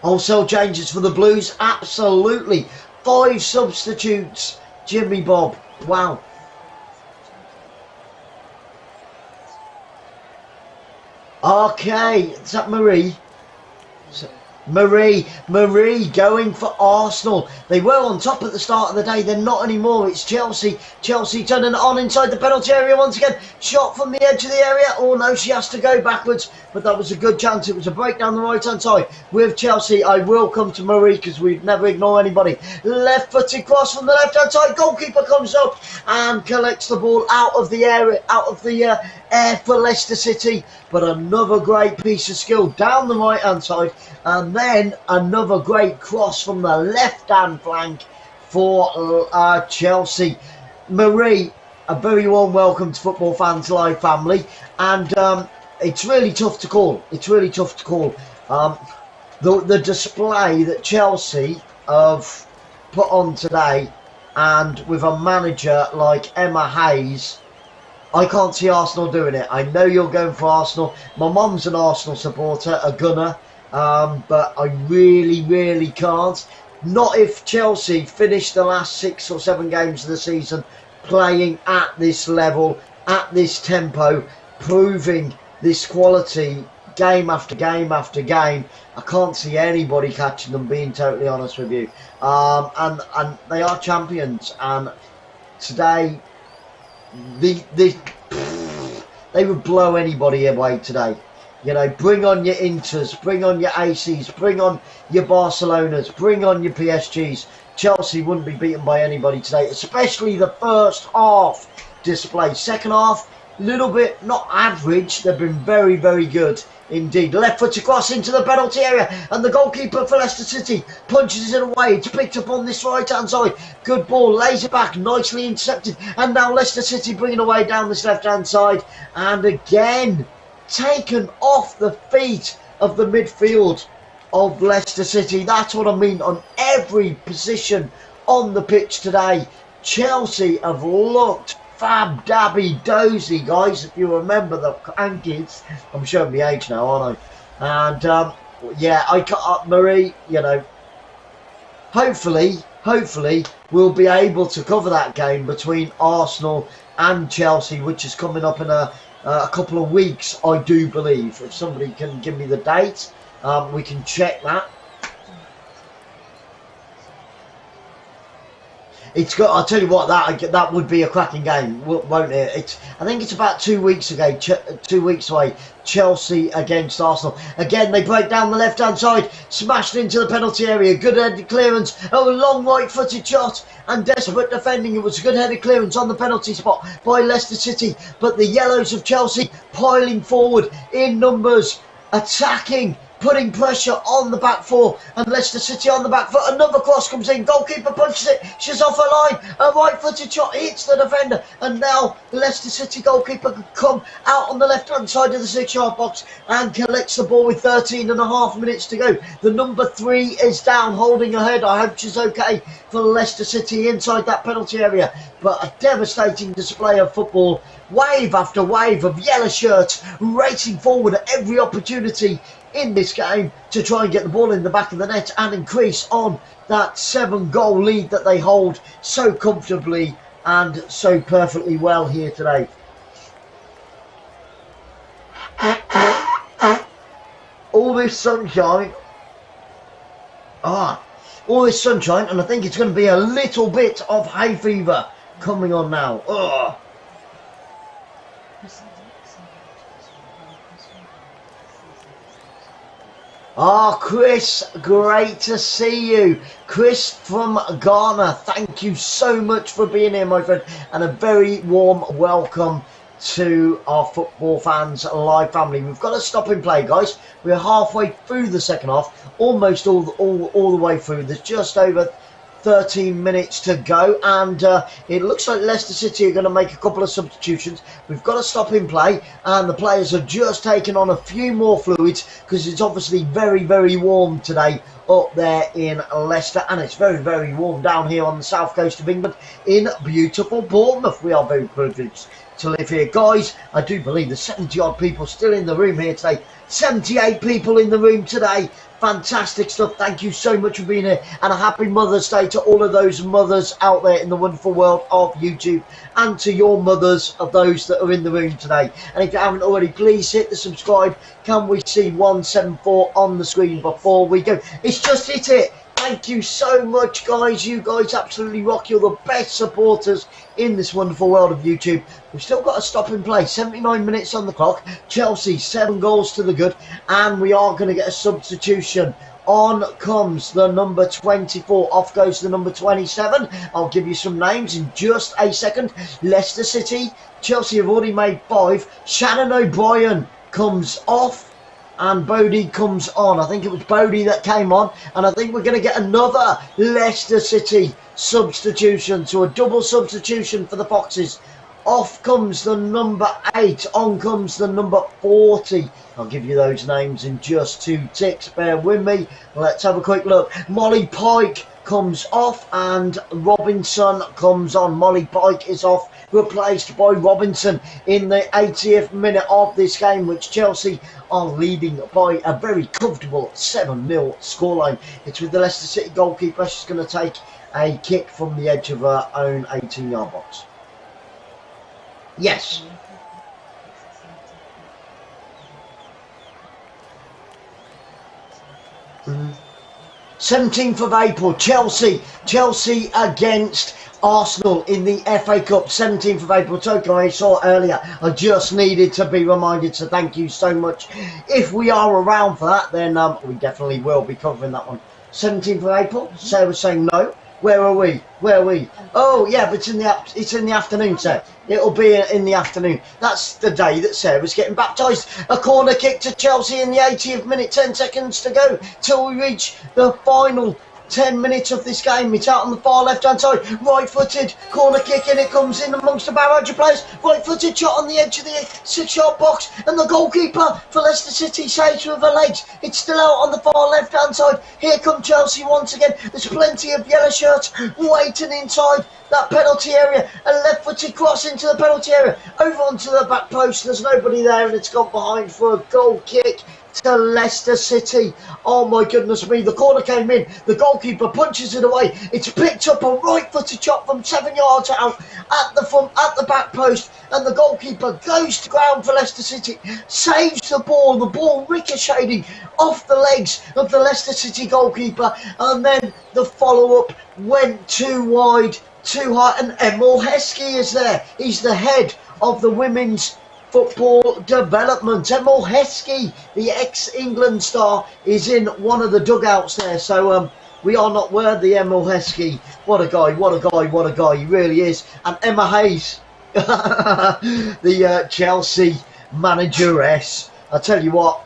Wholesale changes for the Blues, absolutely. 5 substitutes, Jimmy Bob. Wow. Okay, is that Marie? Marie going for Arsenal. They were on top at the start of the day. They're not anymore. It's Chelsea. Chelsea turning it on inside the penalty area once again. Shot from the edge of the area. Oh no, she has to go backwards. But that was a good chance. It was a break down the right-hand side with Chelsea. I will come to Marie because we'd never ignore anybody. Left-footed cross from the left-hand side. Goalkeeper comes up and collects the ball out of the area, air for Leicester City. But another great piece of skill down the right-hand side. And then another great cross from the left-hand flank for Chelsea. Marie, a very warm welcome to Football Fans Live family. And it's really tough to call. The display that Chelsea have put on today, and with a manager like Emma Hayes, I can't see Arsenal doing it. I know you're going for Arsenal. My mum's an Arsenal supporter, a gunner, but I really can't. Not if Chelsea finish the last 6 or 7 games of the season playing at this level, at this tempo, proving this quality game after game after game. I can't see anybody catching them, being totally honest with you. And they are champions, and today they would blow anybody away today. You know, bring on your Inters, bring on your ACs, bring on your Barcelonas, bring on your PSGs. Chelsea wouldn't be beaten by anybody today, especially the first half display. Second half, little bit not average. They've been very good indeed. Left foot across into the penalty area, and the goalkeeper for Leicester City punches it away. It's picked up on this right hand side. Good ball, lays it back, nicely intercepted, and now Leicester City bringing away down this left hand side, and again taken off the feet of the midfield of Leicester City. That's what I mean on every position on the pitch today. Chelsea have looked fab dabby dozy, guys, if you remember the Yankees. I'm showing my age now, aren't I? And yeah, I cut Marie, you know, hopefully we'll be able to cover that game between Arsenal and Chelsea, which is coming up in a couple of weeks, I do believe. If somebody can give me the date, we can check that. It's got. I'll tell you what, that would be a cracking game, won't it? I think it's about 2 weeks ago. 2 weeks away. Chelsea against Arsenal. Again, they break down the left-hand side, smashed into the penalty area. Good headed clearance. Oh, a long right-footed shot and desperate defending. It was a good headed clearance on the penalty spot by Leicester City. But the Yellows of Chelsea piling forward in numbers, attacking, putting pressure on the back four, and Leicester City on the back foot. Another cross comes in, goalkeeper punches it, she's off her line, a right-footed shot hits the defender, and now the Leicester City goalkeeper can come out on the left-hand side of the 6-yard box and collects the ball with 13.5 minutes to go. The number 3 is down, holding her head. I hope she's okay for Leicester City inside that penalty area, but a devastating display of football. Wave after wave of yellow shirts racing forward at every opportunity in this game to try and get the ball in the back of the net and increase on that 7-goal lead that they hold so comfortably and so perfectly well here today. all this sunshine. All this sunshine, and I think it's going to be a little bit of hay fever coming on now. Chris, great to see you. Chris from Ghana, thank you so much for being here, my friend, and a very warm welcome to our Football Fans Live family. We've got to stop and play, guys. We're halfway through the second half, almost all the way through. There's just over 13 minutes to go, and it looks like Leicester City are going to make a couple of substitutions. We've got to stop in play, and the players are just taking on a few more fluids because it's obviously very, very warm today up there in Leicester, and it's very, very warm down here on the south coast of England in beautiful Bournemouth. We are very privileged to live here, guys. I do believe there's 70 odd people still in the room here today. 78 people in the room today. Fantastic stuff. Thank you so much for being here, and a happy Mother's Day to all of those mothers out there in the wonderful world of YouTube, and to your mothers of those that are in the room today. And if you haven't already, please hit the subscribe. Can we see 174 on the screen before we go? It's just hit it. Thank you so much, guys. You guys absolutely rock. You're the best supporters in this wonderful world of YouTube. We've still got to stop and play. 79 minutes on the clock. Chelsea, 7 goals to the good. And we are going to get a substitution. On comes the number 24. Off goes the number 27. I'll give you some names in just a second. Leicester City. Chelsea have already made 5. Shannon O'Brien comes off, and Bodie comes on. I think it was Bodie that came on, and I think we're going to get another Leicester City substitution, so a double substitution for the Foxes. Off comes the number 8, on comes the number 40. I'll give you those names in just 2 ticks, bear with me. Let's have a quick look. Molly Pike comes off and Robinson comes on. Molly Pike is off, replaced by Robinson in the 80th minute of this game, which Chelsea are leading by a very comfortable 7-0 scoreline. It's with the Leicester City goalkeeper. She's going to take a kick from the edge of her own 18-yard box. Yes. . 17th of April, Chelsea against Arsenal in the FA Cup. 17th of April, token I saw earlier. I just needed to be reminded, so thank you so much. If we are around for that, then we definitely will be covering that one. 17th of April, Sarah's saying no. Where are we? Oh, yeah, but it's in the afternoon, sir. It'll be in the afternoon. That's the day that Sarah's getting baptised. A corner kick to Chelsea in the 80th minute. 10 seconds to go till we reach the final 10 minutes of this game. It's out on the far left-hand side. Right-footed corner kick, and it comes in amongst a barrage of players. Right-footed shot on the edge of the 6-yard box, and the goalkeeper for Leicester City saves with her legs. It's still out on the far left-hand side. Here come Chelsea once again. There's plenty of yellow shirts waiting inside that penalty area. A left-footed cross into the penalty area. Over onto the back post. There's nobody there, and it's gone behind for a goal kick to Leicester City. Oh my goodness me, the corner came in, the goalkeeper punches it away. It's picked up a right-footed shot from 7 yards out at the back post, and the goalkeeper goes to ground for Leicester City, saves the ball ricocheting off the legs of the Leicester City goalkeeper, and then the follow-up went too wide, too high, and Emil Heskey is there. He's the head of the women's football development. Emil Heskey, the ex-England star, is in one of the dugouts there. So we are not worthy, Emil Heskey. What a guy, he really is. And Emma Hayes, the Chelsea manageress. I tell you what,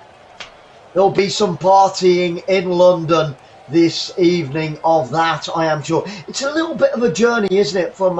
there'll be some partying in London this evening of that, I am sure. It's a little bit of a journey, isn't it, from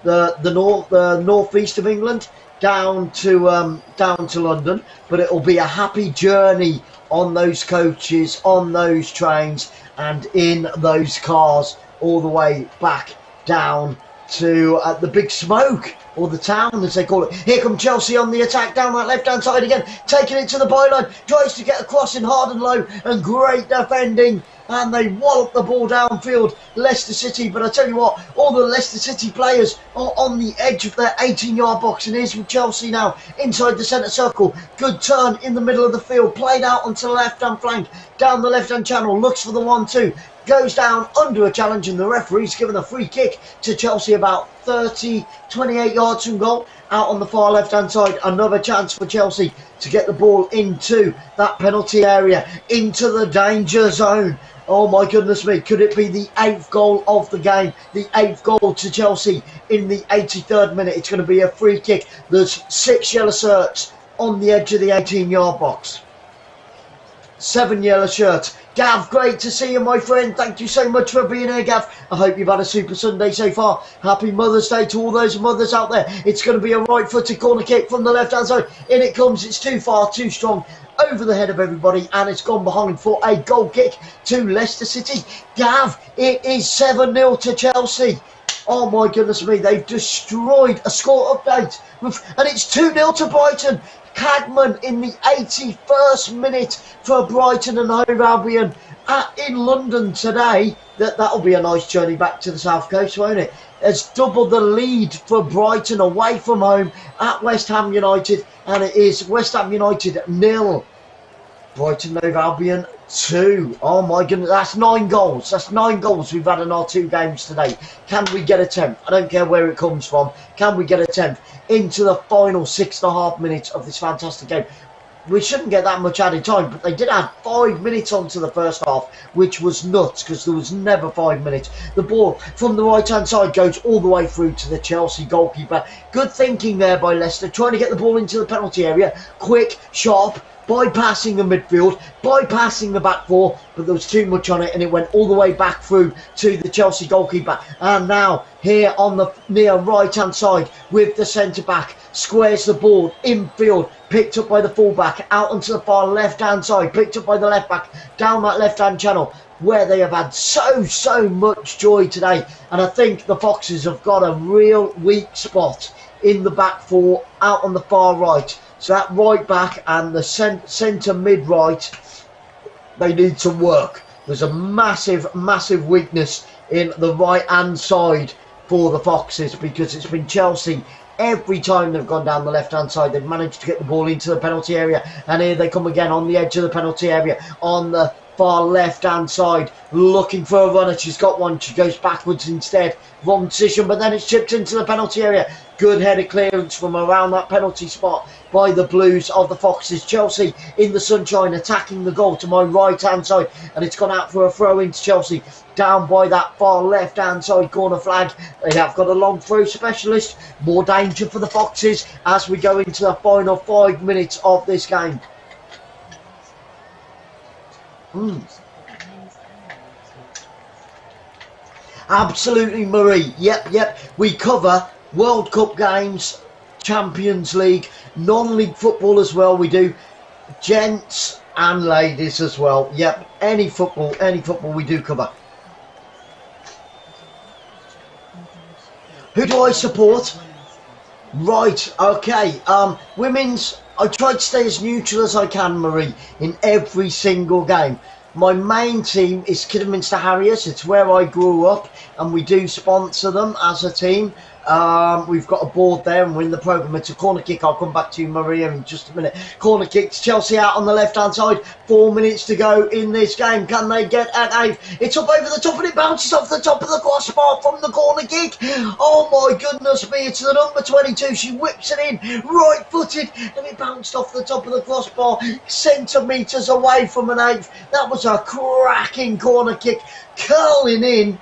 the northeast of England down to London, but it'll be a happy journey on those coaches, on those trains, and in those cars all the way back down to the Big Smoke or the town as they call it. Here come Chelsea on the attack down that left-hand side again, taking it to the byline, tries to get across in hard and low, and great defending, and they wallop the ball downfield, Leicester City. But I tell you what, all the Leicester City players are on the edge of their 18-yard box, and here's with Chelsea now inside the centre circle. Good turn in the middle of the field, played out onto the left-hand flank, down the left-hand channel, looks for the 1-2, goes down under a challenge, and the referee's given a free kick to Chelsea about 28 yards from goal, out on the far left-hand side. Another chance for Chelsea to get the ball into that penalty area, into the danger zone. Oh my goodness me, could it be the 8th goal of the game? The 8th goal to Chelsea in the 83rd minute. It's going to be a free kick. There's 6 yellow shirts on the edge of the 18-yard box. 7 yellow shirts. Gav, great to see you, my friend. Thank you so much for being here, Gav. I hope you've had a super Sunday so far. Happy Mother's Day to all those mothers out there. It's going to be a right-footed corner kick from the left-hand side. In it comes. It's too far, too strong, over the head of everybody, and it's gone behind for a goal kick to Leicester City. Gav, it is 7-0 to Chelsea. Oh my goodness me, they've destroyed a score update, and it's 2-0 to Brighton. Cagman in the 81st minute for Brighton and Hove Albion in London today. That'll be a nice journey back to the South Coast, won't it? Has doubled the lead for Brighton away from home at West Ham United, and it is West Ham United 0, Brighton Hove Albion 2. Oh my goodness, that's 9 goals. That's 9 goals we've had in our 2 games today. Can we get a 10th? I don't care where it comes from. Can we get a 10th into the final 6.5 minutes of this fantastic game? We shouldn't get that much added time, but they did add 5 minutes onto the first half, which was nuts because there was never 5 minutes. The ball from the right-hand side goes all the way through to the Chelsea goalkeeper. Good thinking there by Leicester, trying to get the ball into the penalty area. Quick, sharp, bypassing the midfield, bypassing the back 4, but there was too much on it, and it went all the way back through to the Chelsea goalkeeper. And now here on the near right-hand side with the centre-back, squares the ball infield, picked up by the full-back, out onto the far left-hand side, picked up by the left-back, down that left-hand channel, where they have had so much joy today. And I think the Foxes have got a real weak spot in the back 4, out on the far right. So that right back and the centre mid-right, they need some work. There's a massive weakness in the right-hand side for the Foxes, because it's been Chelsea. Every time they've gone down the left-hand side, they've managed to get the ball into the penalty area. And here they come again on the edge of the penalty area, on the far left-hand side, looking for a runner. She's got one. She goes backwards instead. Wrong decision, but then it's chipped into the penalty area. Good headed clearance from around that penalty spot by the Blues of the Foxes. Chelsea in the sunshine, attacking the goal to my right-hand side, and it's gone out for a throw into Chelsea down by that far left-hand side corner flag. They have got a long throw specialist. More danger for the Foxes as we go into the final 5 minutes of this game. Absolutely, Marie. Yep. We cover World Cup games, Champions League, non-league football as well. We do gents and ladies as well. Yep, any football we do cover. Who do I support? Right, okay. Women's, I try to stay as neutral as I can, Marie, in every single game. My main team is Kidderminster Harriers. It's where I grew up, and we do sponsor them as a team. We've got a board there, and we're in the programme. It's a corner kick. I'll come back to you, Maria, in just a minute. Corner kicks, Chelsea out on the left-hand side. 4 minutes to go in this game. Can they get at Ave? It's up over the top, and it bounces off the top of the crossbar from the corner kick. Oh my goodness me, it's the number 22. She whips it in, right-footed, and it bounced off the top of the crossbar, centimetres away from an Ave. That was a cracking corner kick, curling in,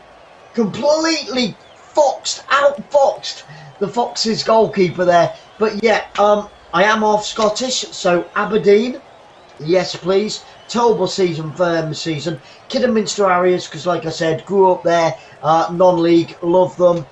completely outfoxed the Foxes goalkeeper there. But yeah, I am half Scottish, so Aberdeen, yes please. Terrible season for them this season. Kidderminster Harriers, because like I said, grew up there, non-league, love them.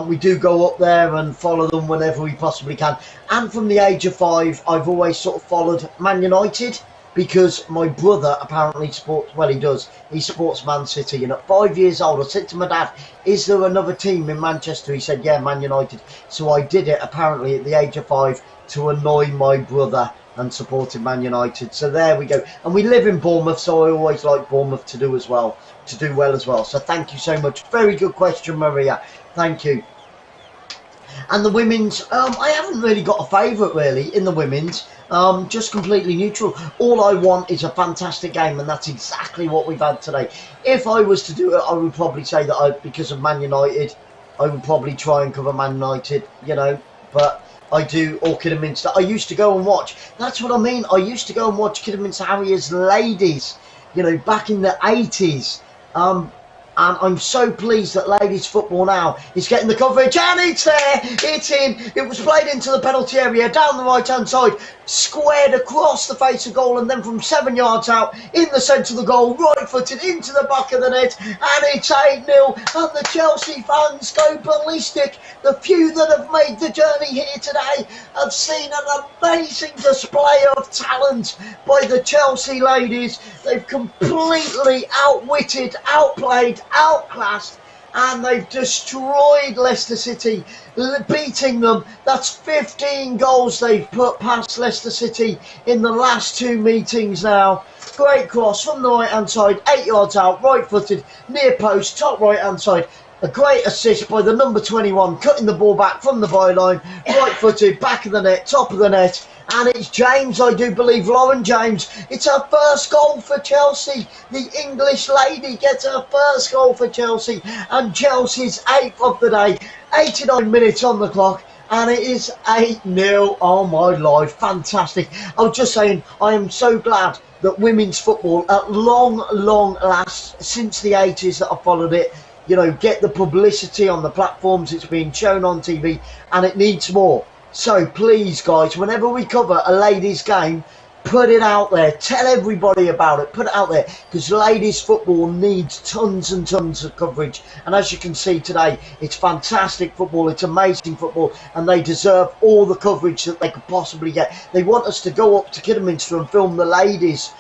We do go up there and follow them whenever we possibly can. And from the age of 5, I've always sort of followed Man United. because my brother apparently supports, well, he does, he supports Man City, and at 5 years old I said to my dad, is there another team in Manchester? He said, yeah, Man United. So I did it apparently at the age of 5 to annoy my brother and supported Man United. So there we go. And we live in Bournemouth, so I always like Bournemouth to do well as well. So thank you so much. Very good question, Maria. Thank you. And the women's, I haven't really got a favourite really in the women's. Just completely neutral. All I want is a fantastic game, and that's exactly what we've had today. If I was to do it, I would probably say that because of Man United, I would probably try and cover Man United, you know, but I do, or Kidderminster. I used to go and watch, that's what I mean, I used to go and watch Kidderminster Harriers ladies, you know, back in the 80s. And I'm so pleased that ladies football now is getting the coverage, and it's there, it's in, it was played into the penalty area, down the right hand side, squared across the face of goal, and then from 7 yards out, in the centre of the goal, right footed into the back of the net, and it's 8-0, and the Chelsea fans go ballistic. The few that have made the journey here today have seen an amazing display of talent by the Chelsea ladies. They've completely outwitted, outplayed, outclassed, and they've destroyed Leicester City, beating them. That's 15 goals they've put past Leicester City in the last 2 meetings now. Great cross from the right hand side, 8 yards out, right footed, near post, top right hand side. A great assist by the number 21, cutting the ball back from the byline, right footed, back of the net, top of the net. And it's James, I do believe, Lauren James. It's her first goal for Chelsea. The English lady gets her first goal for Chelsea. And Chelsea's 8th of the day. 89 minutes on the clock. And it is 8-0. Oh, my life. Fantastic. I was just saying, I am so glad that women's football, at long last, since the 80s that I followed it, you know, get the publicity on the platforms. It's being shown on TV. And it needs more. So please guys, whenever we cover a ladies game, put it out there, tell everybody about it, put it out there, because ladies football needs tons and tons of coverage. And as you can see today, it's fantastic football, it's amazing football, and they deserve all the coverage that they could possibly get. They want us to go up to Kidderminster and film the ladies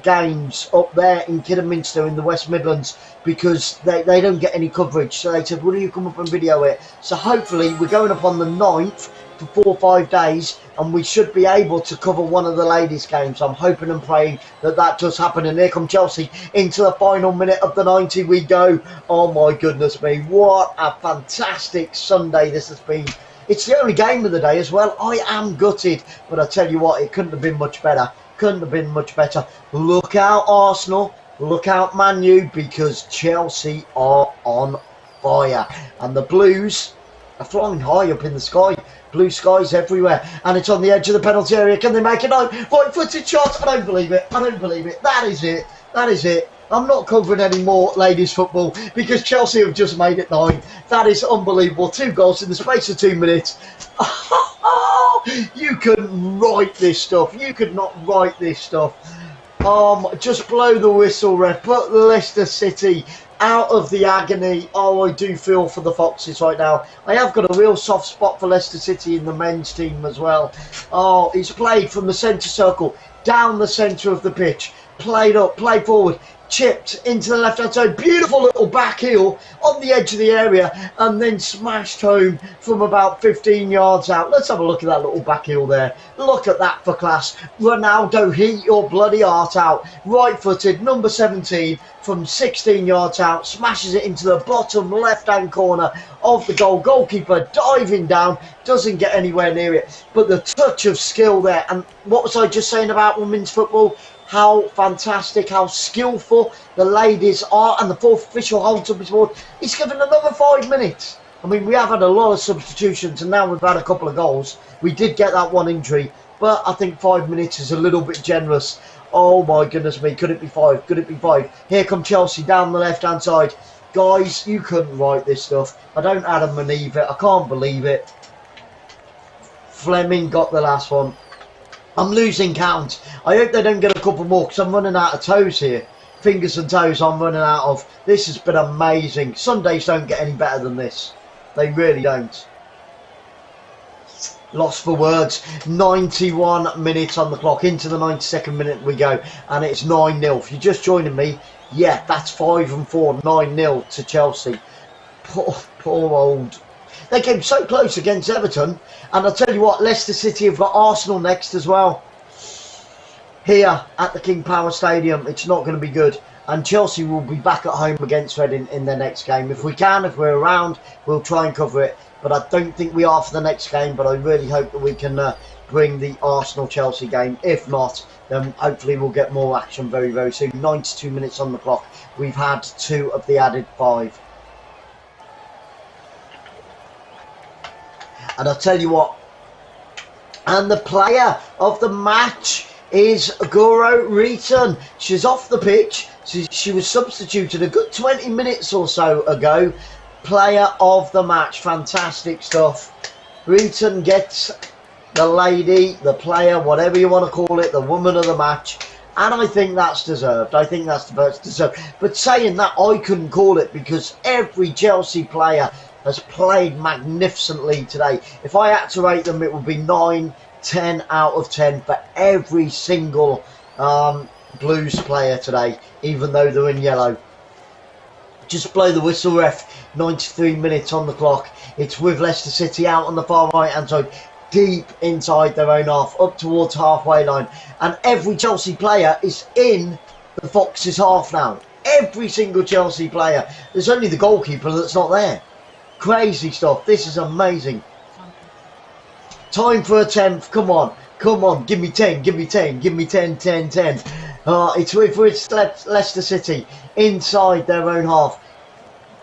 games up there in Kidderminster in the West Midlands, because they don't get any coverage. So they said, will you come up and video it? So hopefully we're going up on the 9th for 4 or 5 days, and we should be able to cover one of the ladies games. I'm hoping and praying that that does happen. And here come Chelsea into the final minute of the 90 we go. Oh my goodness me, what a fantastic Sunday this has been. It's the only game of the day as well. I am gutted, but I tell you what, it couldn't have been much better. Couldn't have been much better. Look out Arsenal, look out Man U, because Chelsea are on fire, and the Blues are flying high up in the sky. Blue skies everywhere, and it's on the edge of the penalty area. Can they make it? No, right-footed shot. I don't believe it. I don't believe it. That is it. That is it. I'm not covering any more ladies football because Chelsea have just made it 9. That is unbelievable. 2 goals in the space of 2 minutes. You couldn't write this stuff. You could not write this stuff. Just blow the whistle, ref. Put Leicester City out of the agony. Oh, I do feel for the Foxes right now. I have got a real soft spot for Leicester City in the men's team as well. Oh, it's played from the centre circle, down the centre of the pitch. Played up, played forward, chipped into the left hand side. Beautiful little back heel on the edge of the area, and then smashed home from about 15 yards out. Let's have a look at that little back heel there. Look at that for class. Ronaldo, heat your bloody heart out. Right footed, number 17, from 16 yards out, smashes it into the bottom left hand corner of the goal. Goalkeeper diving down, doesn't get anywhere near it, but the touch of skill there. And what was I just saying about women's football? How fantastic, how skillful the ladies are, and the 4th official holds up his board. He's given another 5 minutes. I mean, we have had a lot of substitutions, and now we've had a couple of goals. We did get that one injury, but I think 5 minutes is a little bit generous. Oh my goodness me, could it be 5? Could it be 5? Here come Chelsea down the left-hand side. Guys, you couldn't write this stuff. I don't Adam believe it. I can't believe it. Fleming got the last one. I'm losing count. I hope they don't get a couple more, because I'm running out of toes here. Fingers and toes I'm running out of. This has been amazing. Sundays don't get any better than this. They really don't. lost for words. 91 minutes on the clock. Into the 92nd minute we go. And it's 9-0. If you're just joining me, yeah, that's 5-4. 9-0 to Chelsea. Poor old... They came so close against Everton. And I'll tell you what, Leicester City have got Arsenal next as well. Here at the King Power Stadium, it's not going to be good. And Chelsea will be back at home against Reading in their next game. If we can, if we're around, we'll try and cover it. But I don't think we are for the next game. But I really hope that we can bring the Arsenal-Chelsea game. If not, then hopefully we'll get more action very, very soon. 92 minutes on the clock. We've had 2 of the added 5. And I'll tell you what. And the player of the match is Guro Reeton. She's off the pitch. She was substituted a good 20 minutes or so ago. Player of the match. Fantastic stuff. Reeton gets the lady, the player, whatever you want to call it, the woman of the match. And I think that's deserved. I think that's the best deserved. But saying that, I couldn't call it because every Chelsea player has played magnificently today. If I had to rate them, it would be 9, 10 out of 10 for every single Blues player today, even though they're in yellow. Just blow the whistle, ref. 93 minutes on the clock. It's with Leicester City out on the far right hand side, deep inside their own half, up towards halfway line. And every Chelsea player is in the Foxes' half now. Every single Chelsea player. There's only the goalkeeper that's not there. Crazy stuff. This is amazing. Time for a 10th. Come on. Come on. Give me 10. Give me 10. Give me 10, 10, 10. It's with Leicester City inside their own half.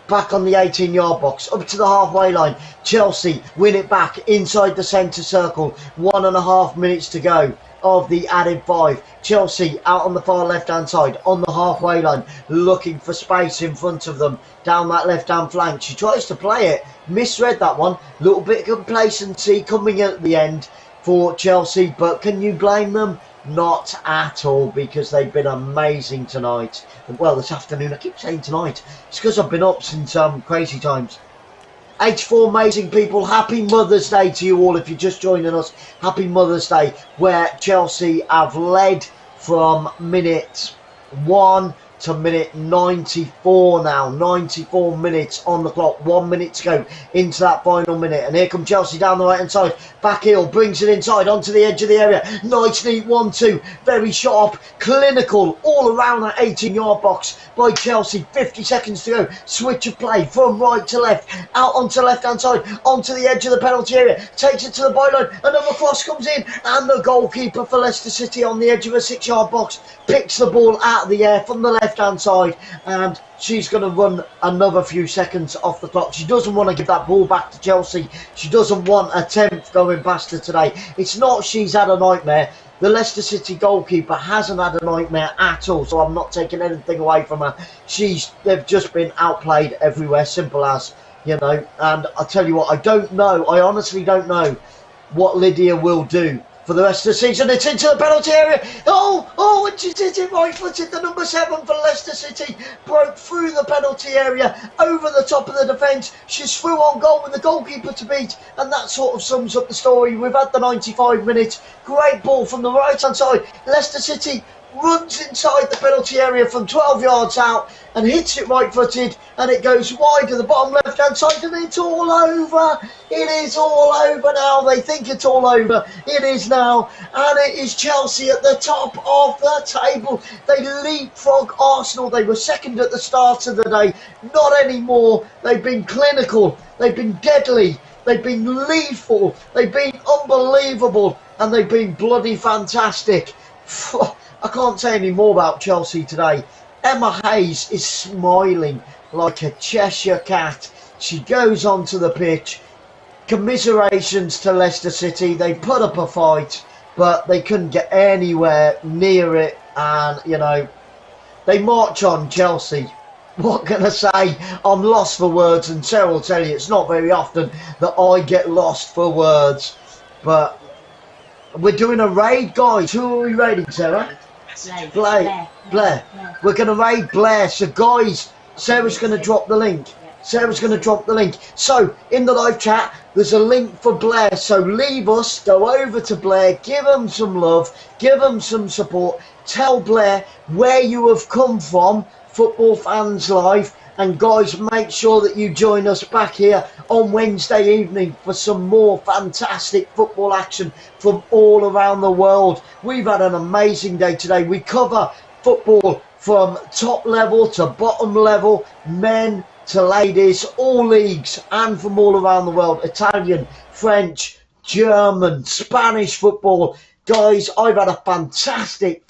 Back on the 18-yard box. Up to the halfway line. Chelsea win it back inside the centre circle. 1.5 minutes to go of the added 5. Chelsea out on the far left-hand side, on the halfway line, looking for space in front of them, down that left-hand flank. She tries to play it, misread that one. Little bit of complacency coming at the end for Chelsea, but can you blame them? Not at all, because they've been amazing tonight. Well, this afternoon. I keep saying tonight. It's because I've been up since crazy times. 84 amazing people. Happy Mother's Day to you all if you're just joining us. Happy Mother's Day, where Chelsea have led from minute 1 to minute 94 now. 94 minutes on the clock. 1 minute to go into that final minute. And here come Chelsea down the right hand side. Back heel, brings it inside onto the edge of the area. Nice neat 1-2. Very sharp, clinical, all around that 18-yard box by Chelsea. 50 seconds to go. Switch of play from right to left. Out onto the left hand side. Onto the edge of the penalty area. Takes it to the byline. Another cross comes in. And the goalkeeper for Leicester City on the edge of a 6-yard box picks the ball out of the air from the left hand side, and she's going to run another few seconds off the clock. She doesn't want to give that ball back to Chelsea. She doesn't want a 10th going past her today. It's not she's had a nightmare. The Leicester City goalkeeper hasn't had a nightmare at all, so I'm not taking anything away from her. They've just been outplayed everywhere, simple as, you know. And I'll tell you what, I honestly don't know what Lydia will do for the rest of the season. It's into the penalty area. And she did it right footed. The number 7 for Leicester City broke through the penalty area, over the top of the defence. She's through on goal with the goalkeeper to beat, and that sort of sums up the story. We've had the 95 minutes. Great ball from the right hand side. Leicester City runs inside the penalty area from 12 yards out and hits it right footed, and it goes wide to the bottom left hand side, and it's all over. It is all over now. They think it's all over. It is now, and it is Chelsea at the top of the table. They leapfrog Arsenal. They were second at the start of the day. Not anymore. They've been clinical. They've been deadly. They've been lethal. They've been unbelievable, and they've been bloody fantastic. I can't say any more about Chelsea today. Emma Hayes is smiling like a Cheshire cat. She goes onto the pitch. Commiserations to Leicester City. They put up a fight, but they couldn't get anywhere near it. And, you know, they march on, Chelsea. What can I say? I'm lost for words, and Sarah will tell you it's not very often that I get lost for words. But we're doing a raid, guys. Who are we raiding, Sarah? Blair. We're going to raid Blair. So, guys, Sarah's going to drop the link. Sarah's going to drop the link. So, in the live chat, there's a link for Blair. So, leave us, go over to Blair, give him some love, give him some support. Tell Blair where you have come from, Football Fans Live. And guys, make sure that you join us back here on Wednesday evening for some more fantastic football action from all around the world. We've had an amazing day today. We cover football from top level to bottom level, men to ladies, all leagues and from all around the world. Italian, French, German, Spanish football. Guys, I've had a fantastic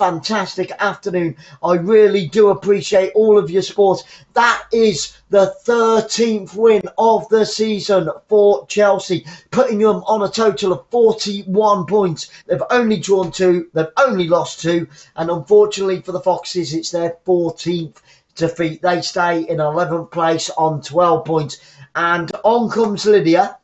afternoon. I really do appreciate all of your support. That is the 13th win of the season for Chelsea, putting them on a total of 41 points. They've only drawn 2, they've only lost 2, and unfortunately for the Foxes, it's their 14th defeat. They stay in 11th place on 12 points. And on comes Lydia.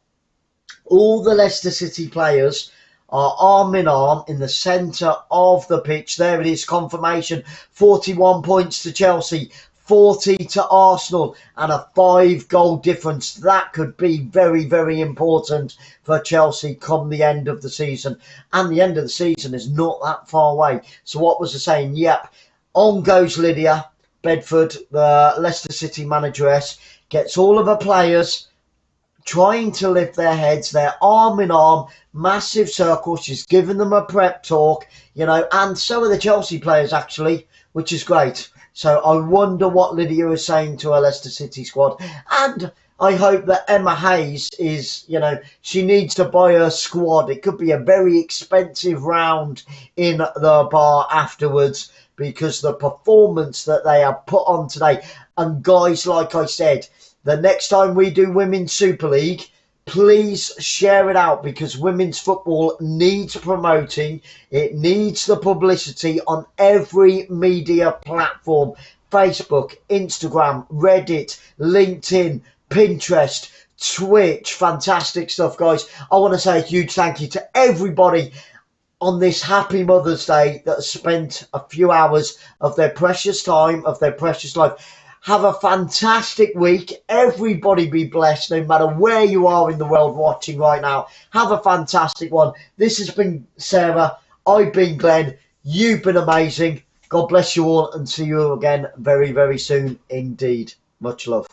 All the Leicester City players are arm in arm in the centre of the pitch. There it is, confirmation. 41 points to Chelsea, 40 to Arsenal, and a 5-goal difference. That could be very, very important for Chelsea come the end of the season. And the end of the season is not that far away. So what was I saying? Yep, on goes Lydia Bedford, the Leicester City manageress, gets all of her players trying to lift their heads. They're arm in arm, massive circle. She's giving them a prep talk, you know, and so are the Chelsea players actually, which is great. So I wonder what Lydia is saying to her Leicester City squad. And I hope that Emma Hayes is, you know, she needs to buy her squad. It could be a very expensive round in the bar afterwards because the performance that they have put on today. And guys, like I said, the next time we do Women's Super League, please share it out because women's football needs promoting. It needs the publicity on every media platform. Facebook, Instagram, Reddit, LinkedIn, Pinterest, Twitch. Fantastic stuff, guys. I want to say a huge thank you to everybody on this happy Mother's Day that has spent a few hours of their precious time, of their precious life. Have a fantastic week. Everybody be blessed, no matter where you are in the world watching right now. Have a fantastic one. This has been Sarah. I've been Glenn. You've been amazing. God bless you all and see you again very, very soon indeed. Much love.